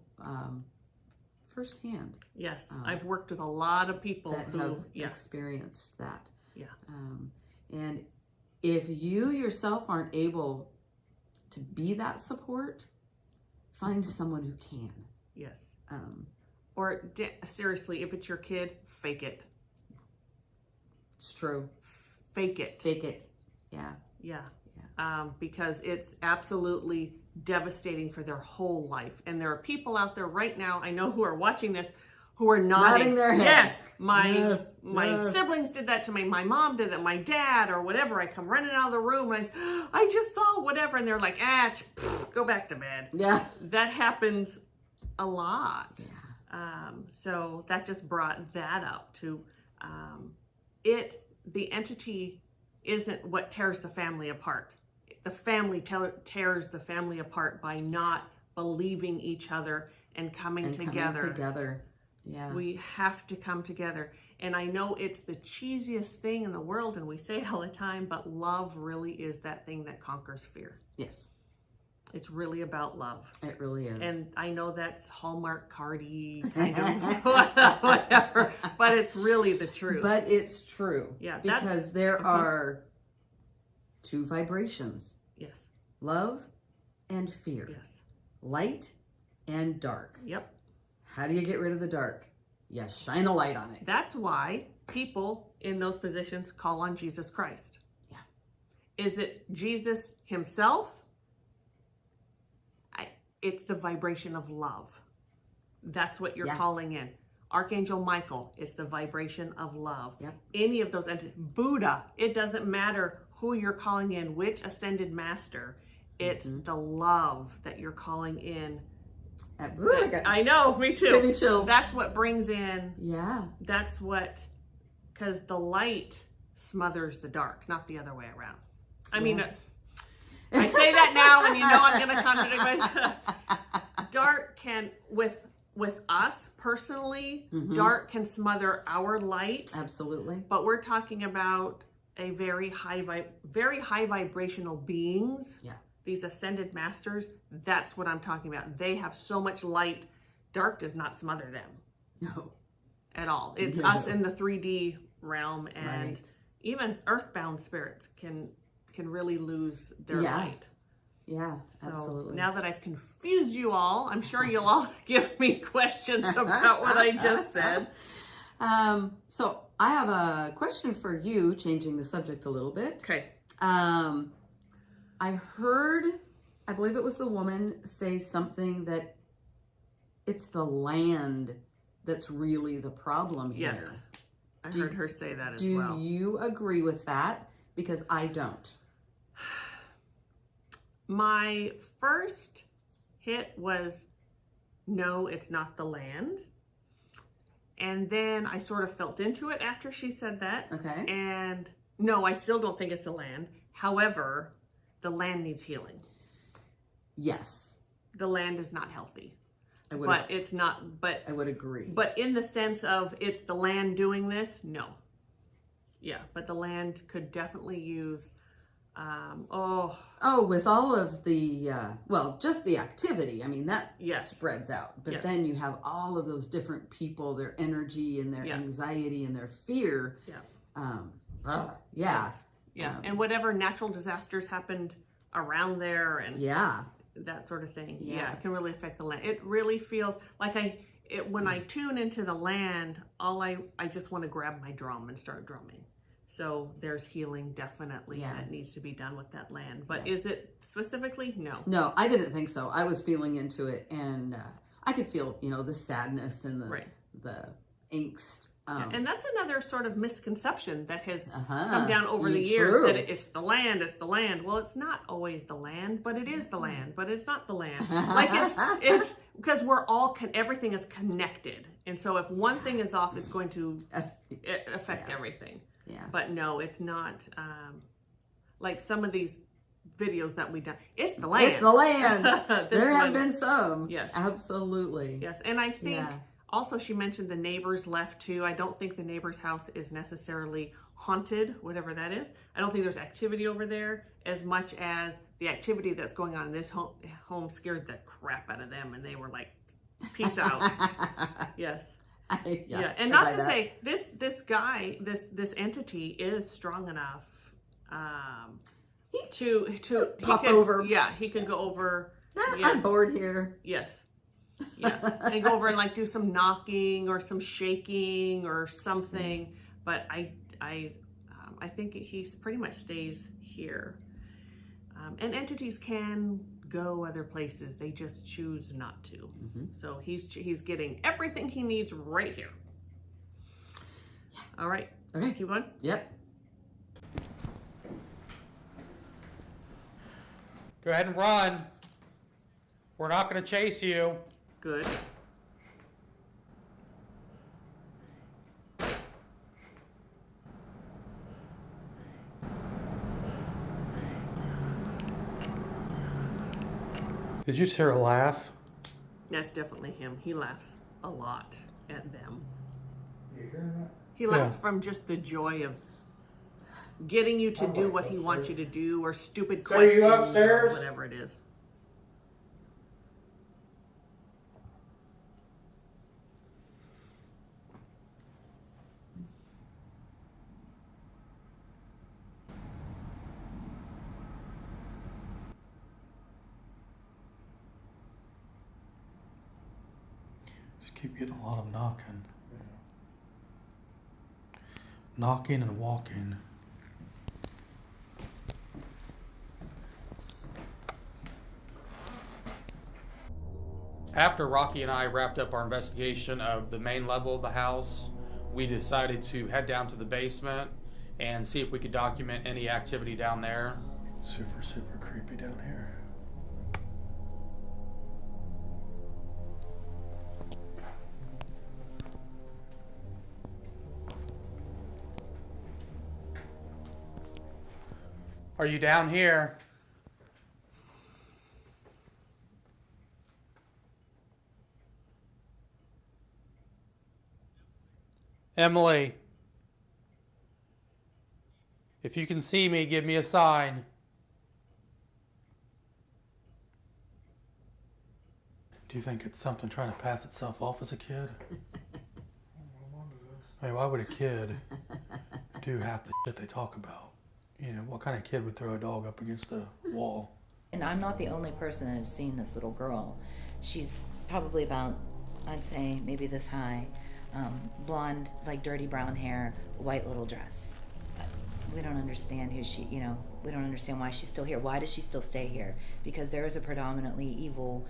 S2: firsthand.
S1: Yes, I've worked with a lot of people
S2: that
S1: who
S2: have experienced that.
S1: Yeah.
S2: And if you yourself aren't able to be that support, find someone who can.
S1: Yes. Or seriously, if it's your kid, fake it.
S2: It's true.
S1: Fake it.
S2: Fake it. Yeah.
S1: Yeah. Because it's absolutely devastating for their whole life. And there are people out there right now, I know, who are watching this, who are nodding
S2: their heads.
S1: Yes, my
S2: Yes.
S1: siblings did that to me. My mom did that. My dad or whatever. I come running out of the room and I just saw whatever. And they're like, go back to bed.
S2: Yeah.
S1: That happens a lot.
S2: Yeah.
S1: So that just brought that up to the entity isn't what tears the family apart. The family tears the family apart by not believing each other and coming together.
S2: Yeah.
S1: We have to come together. And I know it's the cheesiest thing in the world, and we say it all the time, but love really is that thing that conquers fear.
S2: Yes.
S1: It's really about love.
S2: It really is.
S1: And I know that's Hallmark cardy kind of whatever, but it's really the truth.
S2: But it's true.
S1: Yeah,
S2: because there are two vibrations.
S1: Yes.
S2: Love and fear.
S1: Yes.
S2: Light and dark.
S1: Yep.
S2: How do you get rid of the dark? You shine a light on it.
S1: That's why people in those positions call on Jesus Christ.
S2: Yeah.
S1: Is it Jesus himself? It's the vibration of love. That's what you're calling in. Archangel Michael is the vibration of love.
S2: Yep.
S1: Any of those entities. Buddha, it doesn't matter who you're calling in, which ascended master. It's the love that you're calling in. I know, me too.
S2: Give me chills.
S1: That's what brings in.
S2: Yeah.
S1: That's what, because the light smothers the dark, not the other way around. I mean, I say that now and you know I'm going to contradict myself. Dark can, with us personally, dark can smother our light.
S2: Absolutely.
S1: But we're talking about a very high vibrational beings.
S2: Yeah.
S1: These ascended masters, that's what I'm talking about. They have so much light. Dark does not smother them.
S2: No.
S1: At all. It's us in the 3D realm, and even earthbound spirits can really lose their light.
S2: Yeah,
S1: So
S2: absolutely.
S1: now that I've confused you all, I'm sure you'll all give me questions about what I just said.
S2: So I have a question for you, changing the subject a little bit.
S1: Okay.
S2: I heard, I believe it was the woman, say something that it's the land that's really the problem here.
S1: Yes. I heard her say that as
S2: Do
S1: well.
S2: you agree with that? Because I don't.
S1: My first hit was, no, it's not the land. And then I sort of felt into it after she said that.
S2: Okay.
S1: And no, I still don't think it's the land. However, the land needs healing.
S2: Yes,
S1: The land is not healthy.
S2: I would.
S1: But it's not, but
S2: I would agree.
S1: But in the sense of it's the land doing this, no. Yeah, but the land could definitely use,
S2: with all of the, just the activity. I mean, that
S1: Yes.
S2: spreads out. But
S1: Yes.
S2: then you have all of those different people, their energy and their
S1: Yeah.
S2: anxiety and their fear.
S1: Yeah.
S2: Yeah.
S1: Yeah, and whatever natural disasters happened around there and
S2: Yeah.
S1: that sort of thing.
S2: Yeah.
S1: Yeah, it can really affect the land. It really feels like when I tune into the land, I just want to grab my drum and start drumming. So there's healing definitely that needs to be done with that land. But is it specifically? No.
S2: No, I didn't think so. I was feeling into it, and I could feel, the sadness and the angst.
S1: And that's another sort of misconception that has
S2: Uh-huh.
S1: come down over the
S2: True.
S1: years, that it's the land. Well, it's not always the land, but it is the land, but it's not the land. Like it's because we're all, everything is connected. And so if one thing is off, it's going to affect everything.
S2: Yeah.
S1: But no, it's not, like some of these videos that we've done. It's the land.
S2: It's the land.
S1: This
S2: There have
S1: one-
S2: been some.
S1: Yes.
S2: Absolutely.
S1: Yes, and I think
S2: Yeah.
S1: also she mentioned the neighbors left too. I don't think the neighbor's house is necessarily haunted, whatever that is. I don't think there's activity over there as much as the activity that's going on in this home scared the crap out of them, and they were like, peace out. Yes. Yeah. And not to say this guy, this entity is strong enough to
S2: Pop over.
S1: Yeah, he could go over. Yeah.
S2: I'm bored here.
S1: Yes. Yeah. And go over and like do some knocking or some shaking or something. But I think he pretty much stays here. And entities can go other places. They just choose not to.
S2: Mm-hmm.
S1: So he's getting everything he needs right here. All right.
S2: Okay.
S1: Keep going.
S2: Yep.
S6: Go ahead and run. We're not going to chase you.
S1: Good.
S4: Did you just hear a laugh?
S1: That's definitely him. He laughs a lot at them.
S4: You hear that?
S1: He laughs from just the joy of getting you to do what he wants you to do, or stupid
S4: So are you
S1: questions,
S4: upstairs?
S1: or whatever it is.
S4: Just keep getting a lot of knocking. Knocking and walking.
S5: After Rocky and I wrapped up our investigation of the main level of the house, we decided to head down to the basement and see if we could document any activity down there.
S4: Super, super creepy down here.
S6: Are you down here? Emily, if you can see me, give me a sign.
S4: Do you think it's something trying to pass itself off as a kid? I mean, why would a kid do half the shit they talk about? What kind of kid would throw a dog up against the wall?
S3: And I'm not the only person that has seen this little girl. She's probably about, I'd say, maybe this high. Blonde, like dirty brown hair, white little dress. We don't understand who she, we don't understand why she's still here. Why does she still stay here? Because there is a predominantly evil,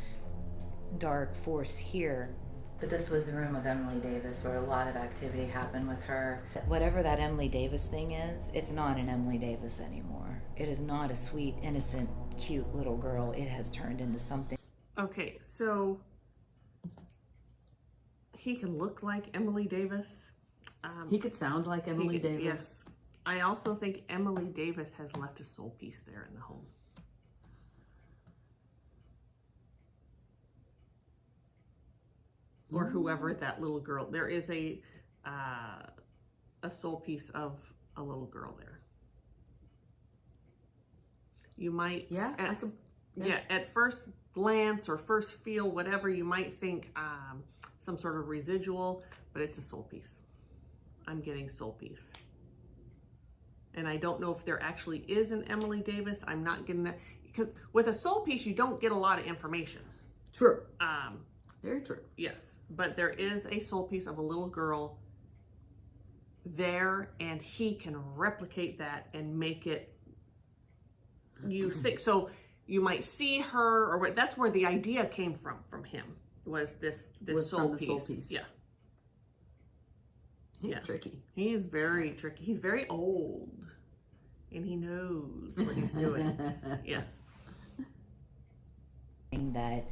S3: dark force here. But this was the room of Emily Davis, where a lot of activity happened with her. Whatever that Emily Davis thing is, it's not an Emily Davis anymore. It is not a sweet, innocent, cute little girl. It has turned into something.
S1: Okay, so he can look like Emily Davis.
S2: He could sound like Emily Davis.
S1: Yes. I also think Emily Davis has left a soul piece there in the home. or whoever that little girl. There is a soul piece of a little girl there. You might,
S2: Yeah, I
S1: at,
S2: could,
S1: yeah, at first glance or first feel, whatever, you might think some sort of residual, but it's a soul piece. I'm getting soul piece. And I don't know if there actually is an Emily Davis. I'm not getting that, because with a soul piece, you don't get a lot of information.
S2: True. Very true.
S1: Yes, but there is a soul piece of a little girl there, and he can replicate that and make it, you think, so you might see her, or what, that's where the idea came from him, was this
S2: Was
S1: soul
S2: from the
S1: piece.
S2: soul piece.
S1: Yeah.
S2: He's
S1: Yeah.
S2: tricky.
S1: He is very tricky. He's very old, and he knows what he's doing. Yes.
S3: That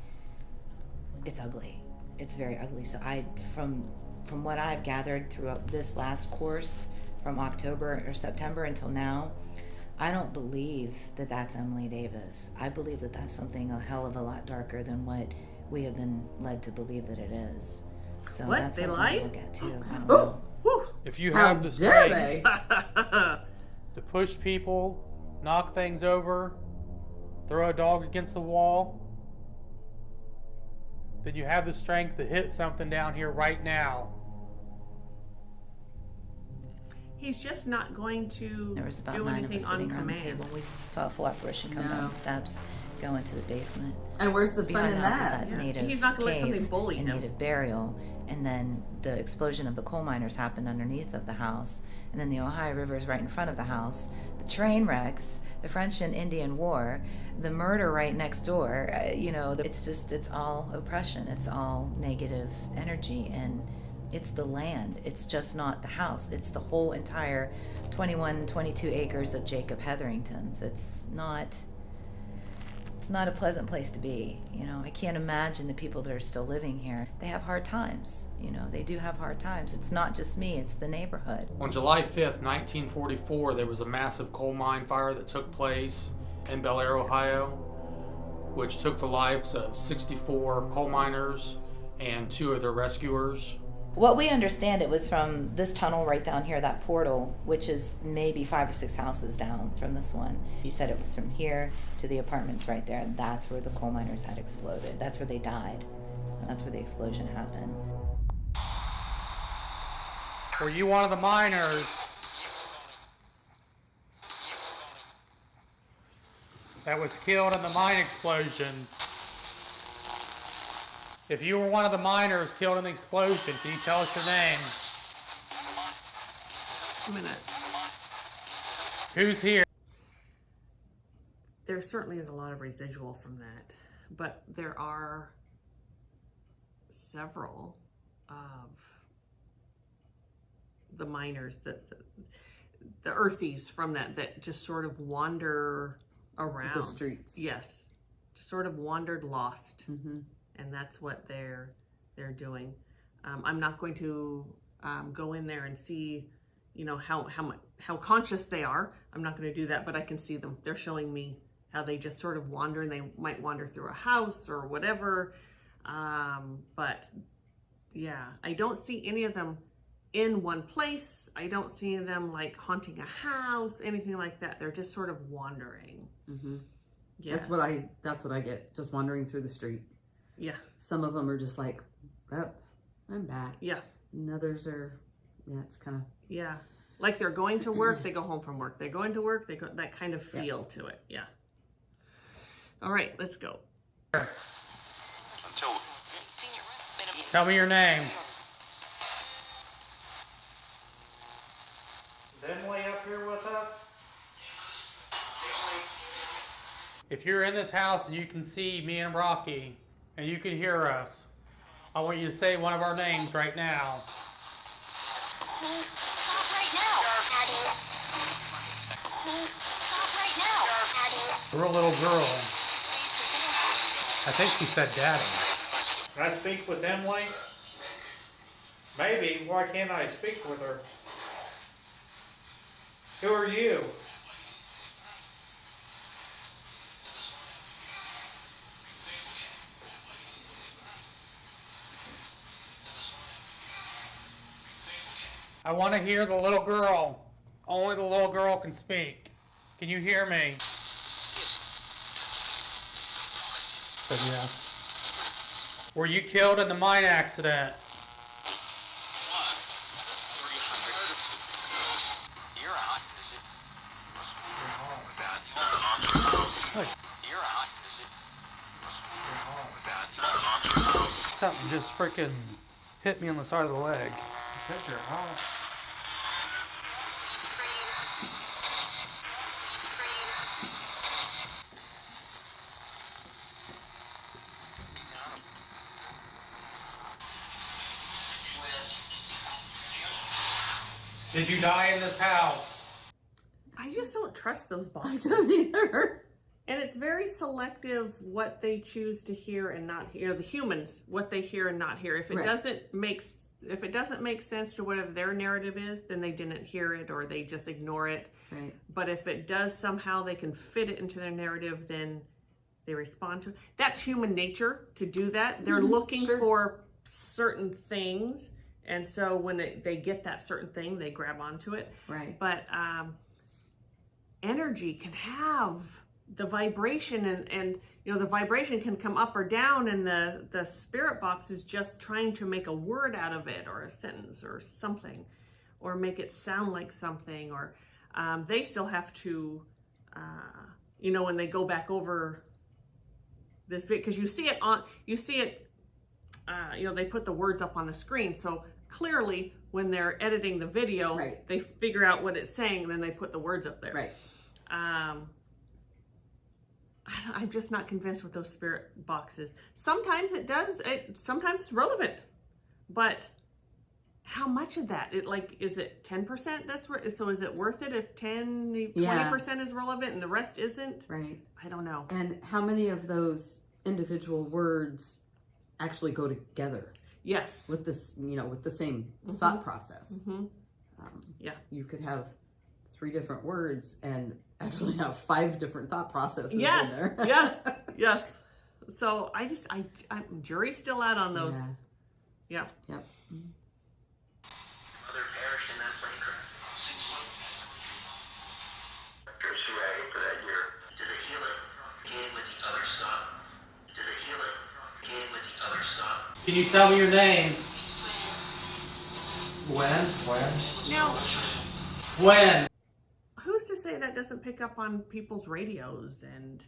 S3: it's ugly. It's very ugly. So from what I've gathered throughout this last course, from October or September until now, I don't believe that that's Emily Davis. I believe that that's something a hell of a lot darker than what we have been led to believe that it is. So
S1: What?
S3: that's
S1: They
S3: something
S1: lied?
S3: to look at too. I don't
S2: Oh.
S3: know.
S1: Whew.
S6: If you
S2: How
S6: have the
S2: dare
S6: strength
S2: they?
S6: to push people, knock things over, throw a dog against the wall, then you have the strength to hit something down here right now.
S1: He's just not going to
S3: There was about
S1: do
S3: 9 of
S1: anything
S3: us
S1: on
S3: sitting around the
S1: command.
S3: table. We saw a full apparition come
S2: No.
S3: down the steps, go into the basement.
S2: And where's the fun
S3: Behind
S2: in
S3: the house
S2: that?
S3: is
S1: Yeah.
S3: native
S1: He's not gonna let
S3: cave
S1: something bully
S3: and
S1: him.
S3: native burial, and then the explosion of the coal miners happened underneath of the house, and then the Ohio River is right in front of the house. The train wrecks, the French and Indian War, the murder right next door. It's all oppression. It's all negative energy, and it's the land. It's just not the house. It's the whole entire 22 acres of Jacob Hetherington's. It's not a pleasant place to be. I can't imagine the people that are still living here. They have hard times. They do have hard times. It's not just me, it's the neighborhood.
S5: On July 5th, 1944, there was a massive coal mine fire that took place in Bellair, Ohio, which took the lives of 64 coal miners and 2 of their rescuers.
S3: What we understand, it was from this tunnel right down here, that portal, which is maybe 5 or 6 houses down from this one. She said it was from here to the apartments right there, and that's where the coal miners had exploded. That's where they died, and that's where the explosion happened.
S6: Were you one of the miners that was killed in the mine explosion? If you were one of the miners killed in the explosion, can you tell us your name?
S1: A minute.
S6: Who's here?
S1: There certainly is a lot of residual from that, but there are several of the miners, the earthies from that just sort of wander around
S2: The streets.
S1: Yes, just sort of wandered lost,
S2: Mm-hmm.
S1: and that's what they're doing. I'm not going to go in there and see, how conscious they are. I'm not going to do that, but I can see them. They're showing me how they just sort of wander, and they might wander through a house or whatever. But yeah, I don't see any of them in one place. I don't see them like haunting a house, anything like that. They're just sort of wandering.
S2: Mm-hmm.
S1: Yeah.
S2: That's what I get. Just wandering through the street.
S1: Yeah.
S2: Some of them are just like, oh, I'm back.
S1: Yeah.
S2: And others are, it's kind of.
S1: Yeah. Like they're going to work, they go home from work. They're going to work, they go, that kind of feel to it. Yeah. All right, let's go.
S6: Tell me your name. Is Emily up here with us? If you're in this house and you can see me and Rocky and you can hear us, I want you to say one of our names right now. We're a little girl. I think she said daddy. Can I speak with Emily? Maybe. Why can't I speak with her? Who are you? I want to hear the little girl. Only the little girl can speak. Can you hear me? Said yes. Were you killed in the mine accident? Something just freaking hit me on the side of the leg. Is that your house? Did you die in this house?
S1: I just don't trust those
S2: I
S1: boxes.
S2: don't either.
S1: And it's very selective what they choose to hear and not hear. The humans, what they hear and not hear. If it
S2: Right.
S1: doesn't make sense to whatever their narrative is, then they didn't hear it or they just ignore it.
S2: Right.
S1: But if it does somehow, they can fit it into their narrative, then they respond to it. That's human nature to do that. They're looking
S2: sure.
S1: for certain things. And so when they get that certain thing, they grab onto it.
S2: Right.
S1: But energy can have the vibration and you know, the vibration can come up or down, and the spirit box is just trying to make a word out of it or a sentence or something, or make it sound like something, or they still have to, you know, when they go back over this video, because you see it, you know, they put the words up on the screen, so clearly when they're editing the video,
S2: Right.
S1: they figure out what it's saying, and then they put the words up there.
S2: Right.
S1: I'm just not convinced with those spirit boxes. Sometimes it does. Sometimes it's relevant, but how much of that? Is it 10%? So is it worth it if 20% is relevant and the rest isn't?
S2: Right.
S1: I don't know.
S2: And how many of those individual words actually go together
S1: Yes.
S2: with this, you know, with the same thought process?
S1: Mm-hmm. Yeah.
S2: You could have 3 different words and actually have 5 different thought processes
S1: Yes.
S2: in there.
S1: Yes. Yes. So I'm jury's still out on those.
S2: Yeah.
S1: Yeah.
S2: Yep.
S8: Mother perished in that plane crash. 6 months. She ready for that year. Did the healing begin with the other son? Did the healing begin with the other son?
S6: Can you tell me your name? When?
S1: Now,
S6: When?
S1: who's to say that doesn't pick up on people's radios and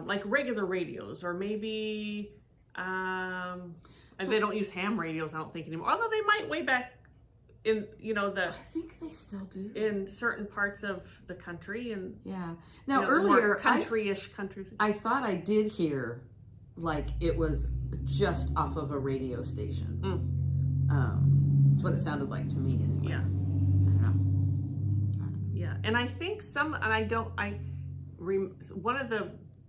S1: like regular radios, or maybe and they don't use ham radios, I don't think, anymore, although they might way back in, you know,
S2: I think they still do.
S1: in certain parts of the country, and
S2: Yeah. Now,
S1: you know, more
S2: earlier,
S1: country-ish country.
S2: I thought I did hear like it was just off of a radio station. That's what it sounded like to me anyway.
S1: Yeah.
S2: I don't know.
S1: Yeah, and I think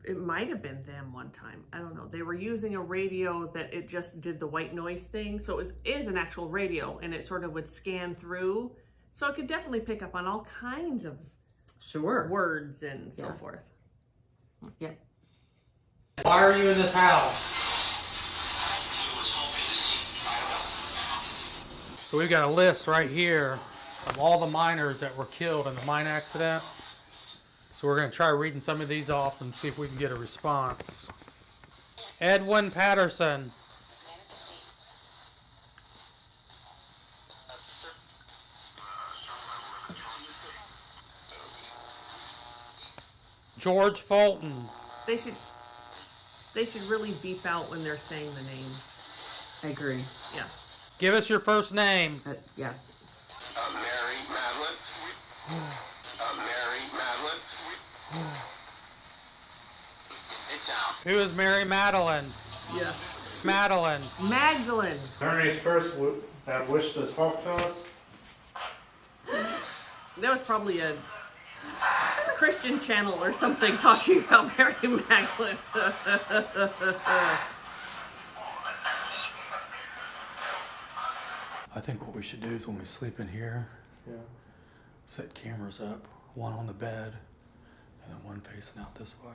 S1: it might have been them one time. I don't know. They were using a radio that it just did the white noise thing. So it is an actual radio, and it sort of would scan through. So it could definitely pick up on all kinds of
S2: Sure.
S1: words and so
S2: Yeah.
S1: forth.
S2: Yep.
S6: Why are you in this house? So we've got a list right here of all the miners that were killed in the mine accident. So we're going to try reading some of these off and see if we can get a response. Edwin Patterson. George Fulton.
S1: They should really beep out when they're saying the names.
S2: I agree.
S1: Yeah.
S6: Give us your first name.
S2: Yeah.
S8: Mary Mari-Lyn. Mary Mari-Lyn. It's out.
S6: Who is Mary Madeline?
S1: Yeah.
S6: Madeline.
S1: Magdalene.
S9: Attorneys first that wish to talk to us.
S1: That was probably a Christian channel or something talking about Mary Magdalene.
S4: I think what we should do is when we sleep in here, set cameras up, one on the bed, and then one facing out this way.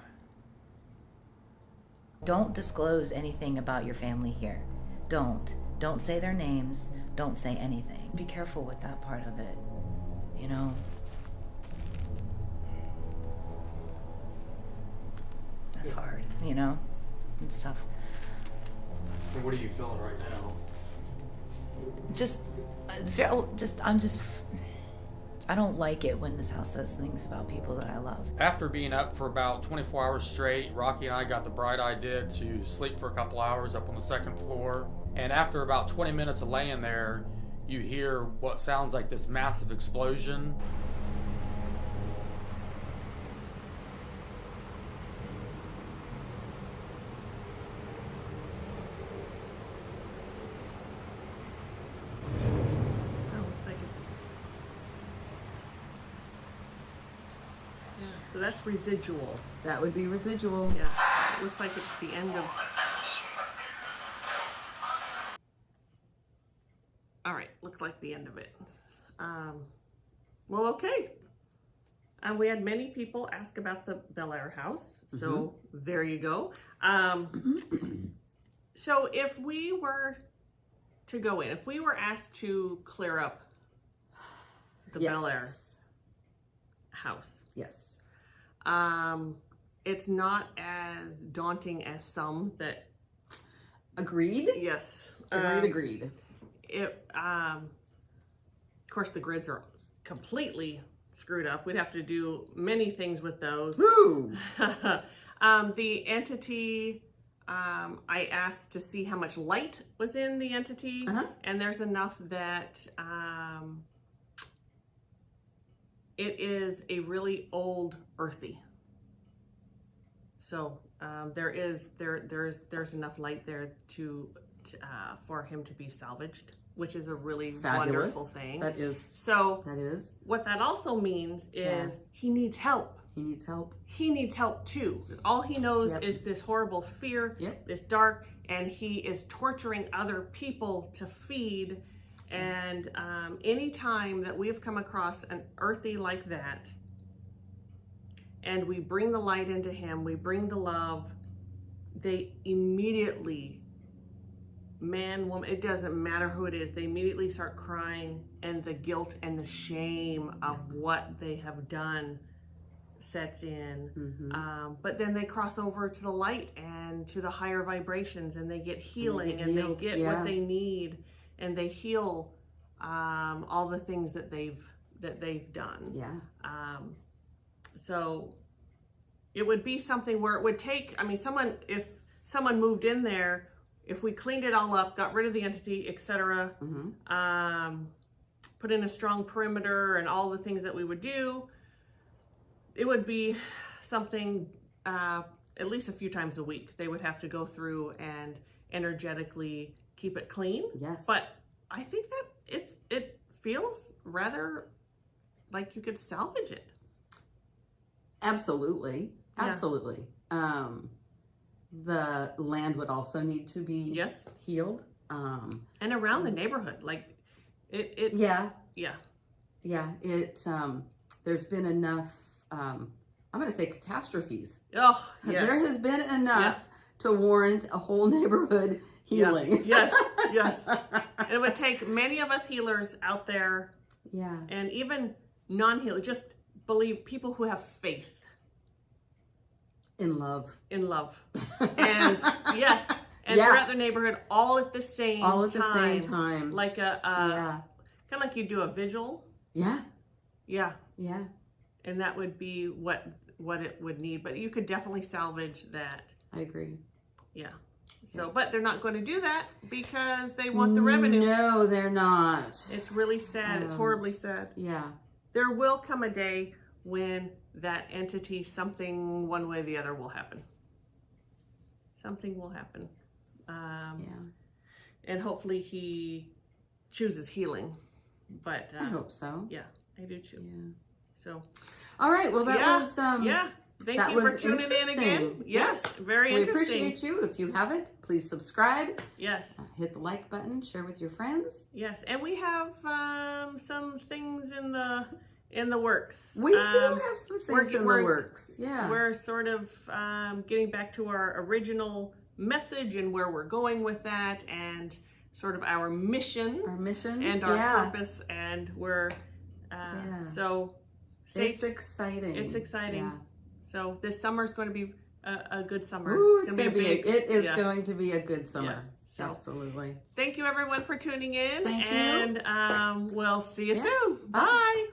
S3: Don't disclose anything about your family here. Don't. Don't say their names. Don't say anything. Be careful with that part of it, you know? That's hard, you know? It's tough.
S6: And what are you feeling right now?
S3: I don't like it when this house says things about people that I love.
S5: After being up for about 24 hours straight, Rocky and I got the bright idea to sleep for a couple hours up on the second floor. And after about 20 minutes of laying there, you hear what sounds like this massive explosion.
S1: So that's residual.
S2: That would be residual.
S1: Yeah. It looks like it's the end of. All right. Looks like the end of it. Well, okay. We had many people ask about the Bellair house. So there you go. So if we were to go in, if we were asked to clear up the Bellair house.
S2: Yes.
S1: It's not as daunting as some that.
S2: Agreed?
S1: Yes.
S2: Agreed.
S1: Of course, the grids are completely screwed up. We'd have to do many things with those.
S2: Woo!
S1: The entity, I asked to see how much light was in the entity, and there's enough that it is a really old earthy. So there's enough light there to for him to be salvaged, which is a really wonderful thing.
S2: That is.
S1: So
S2: that is.
S1: What that also means is he needs help.
S2: He needs help.
S1: He needs help too. All he knows is this horrible fear, this dark, and he is torturing other people to feed. And any time that we've come across an earthy like that, and we bring the light into him, we bring the love, they immediately, man, woman, it doesn't matter who it is, they immediately start crying, and the guilt and the shame of what they have done sets in. But then they cross over to the light and to the higher vibrations, and they get healing, and they get what they need, and they heal all the things that they've done. So it would be something where it would take, I mean, if someone moved in there, if we cleaned it all up, got rid of the entity, etc., put in a strong perimeter and all the things that we would do, it would be something at least a few times a week. They would have to go through and energetically keep it clean.
S2: Yes.
S1: But I think that it feels rather like you could salvage it.
S2: Absolutely. Absolutely. The land would also need to be healed.
S1: And around the neighborhood, like it
S2: there's been enough I'm gonna say catastrophes.
S1: Oh, yes.
S2: There has been enough to warrant a whole neighborhood healing.
S1: Yes. And it would take many of us healers out there, and even non-healers, just believe, people who have faith
S2: in love,
S1: and and throughout the neighborhood, all at the same time, like a kind of like you do a vigil. And that would be what it would need, but you could definitely salvage that.
S2: I agree.
S1: So, but they're not going to do that because they want the revenue.
S2: No, they're not.
S1: It's really sad. It's horribly sad. There will come a day when that entity, something one way or the other will happen. Something will happen. And hopefully he chooses healing. But
S2: I hope so.
S1: Yeah, I do too. So.
S2: All right. Well, that was
S1: Thank you for tuning in again. Yes, very interesting.
S2: We appreciate you. If you haven't, please subscribe.
S1: Yes.
S2: Hit the like button. Share with your friends.
S1: Yes, and we have some things in the works.
S2: We do have some things in the works.
S1: We're sort of getting back to our original message and where we're going with that, and sort of our mission, and our purpose, and we're so
S2: it's exciting.
S1: It's exciting.
S2: Yeah.
S1: So this summer is going to be a good summer.
S2: Ooh, it's
S1: going to be
S2: going to be a good summer.
S1: So,
S2: absolutely.
S1: Thank you everyone for tuning in.
S2: Thank you.
S1: And we'll see you soon.
S2: Bye.
S1: Bye.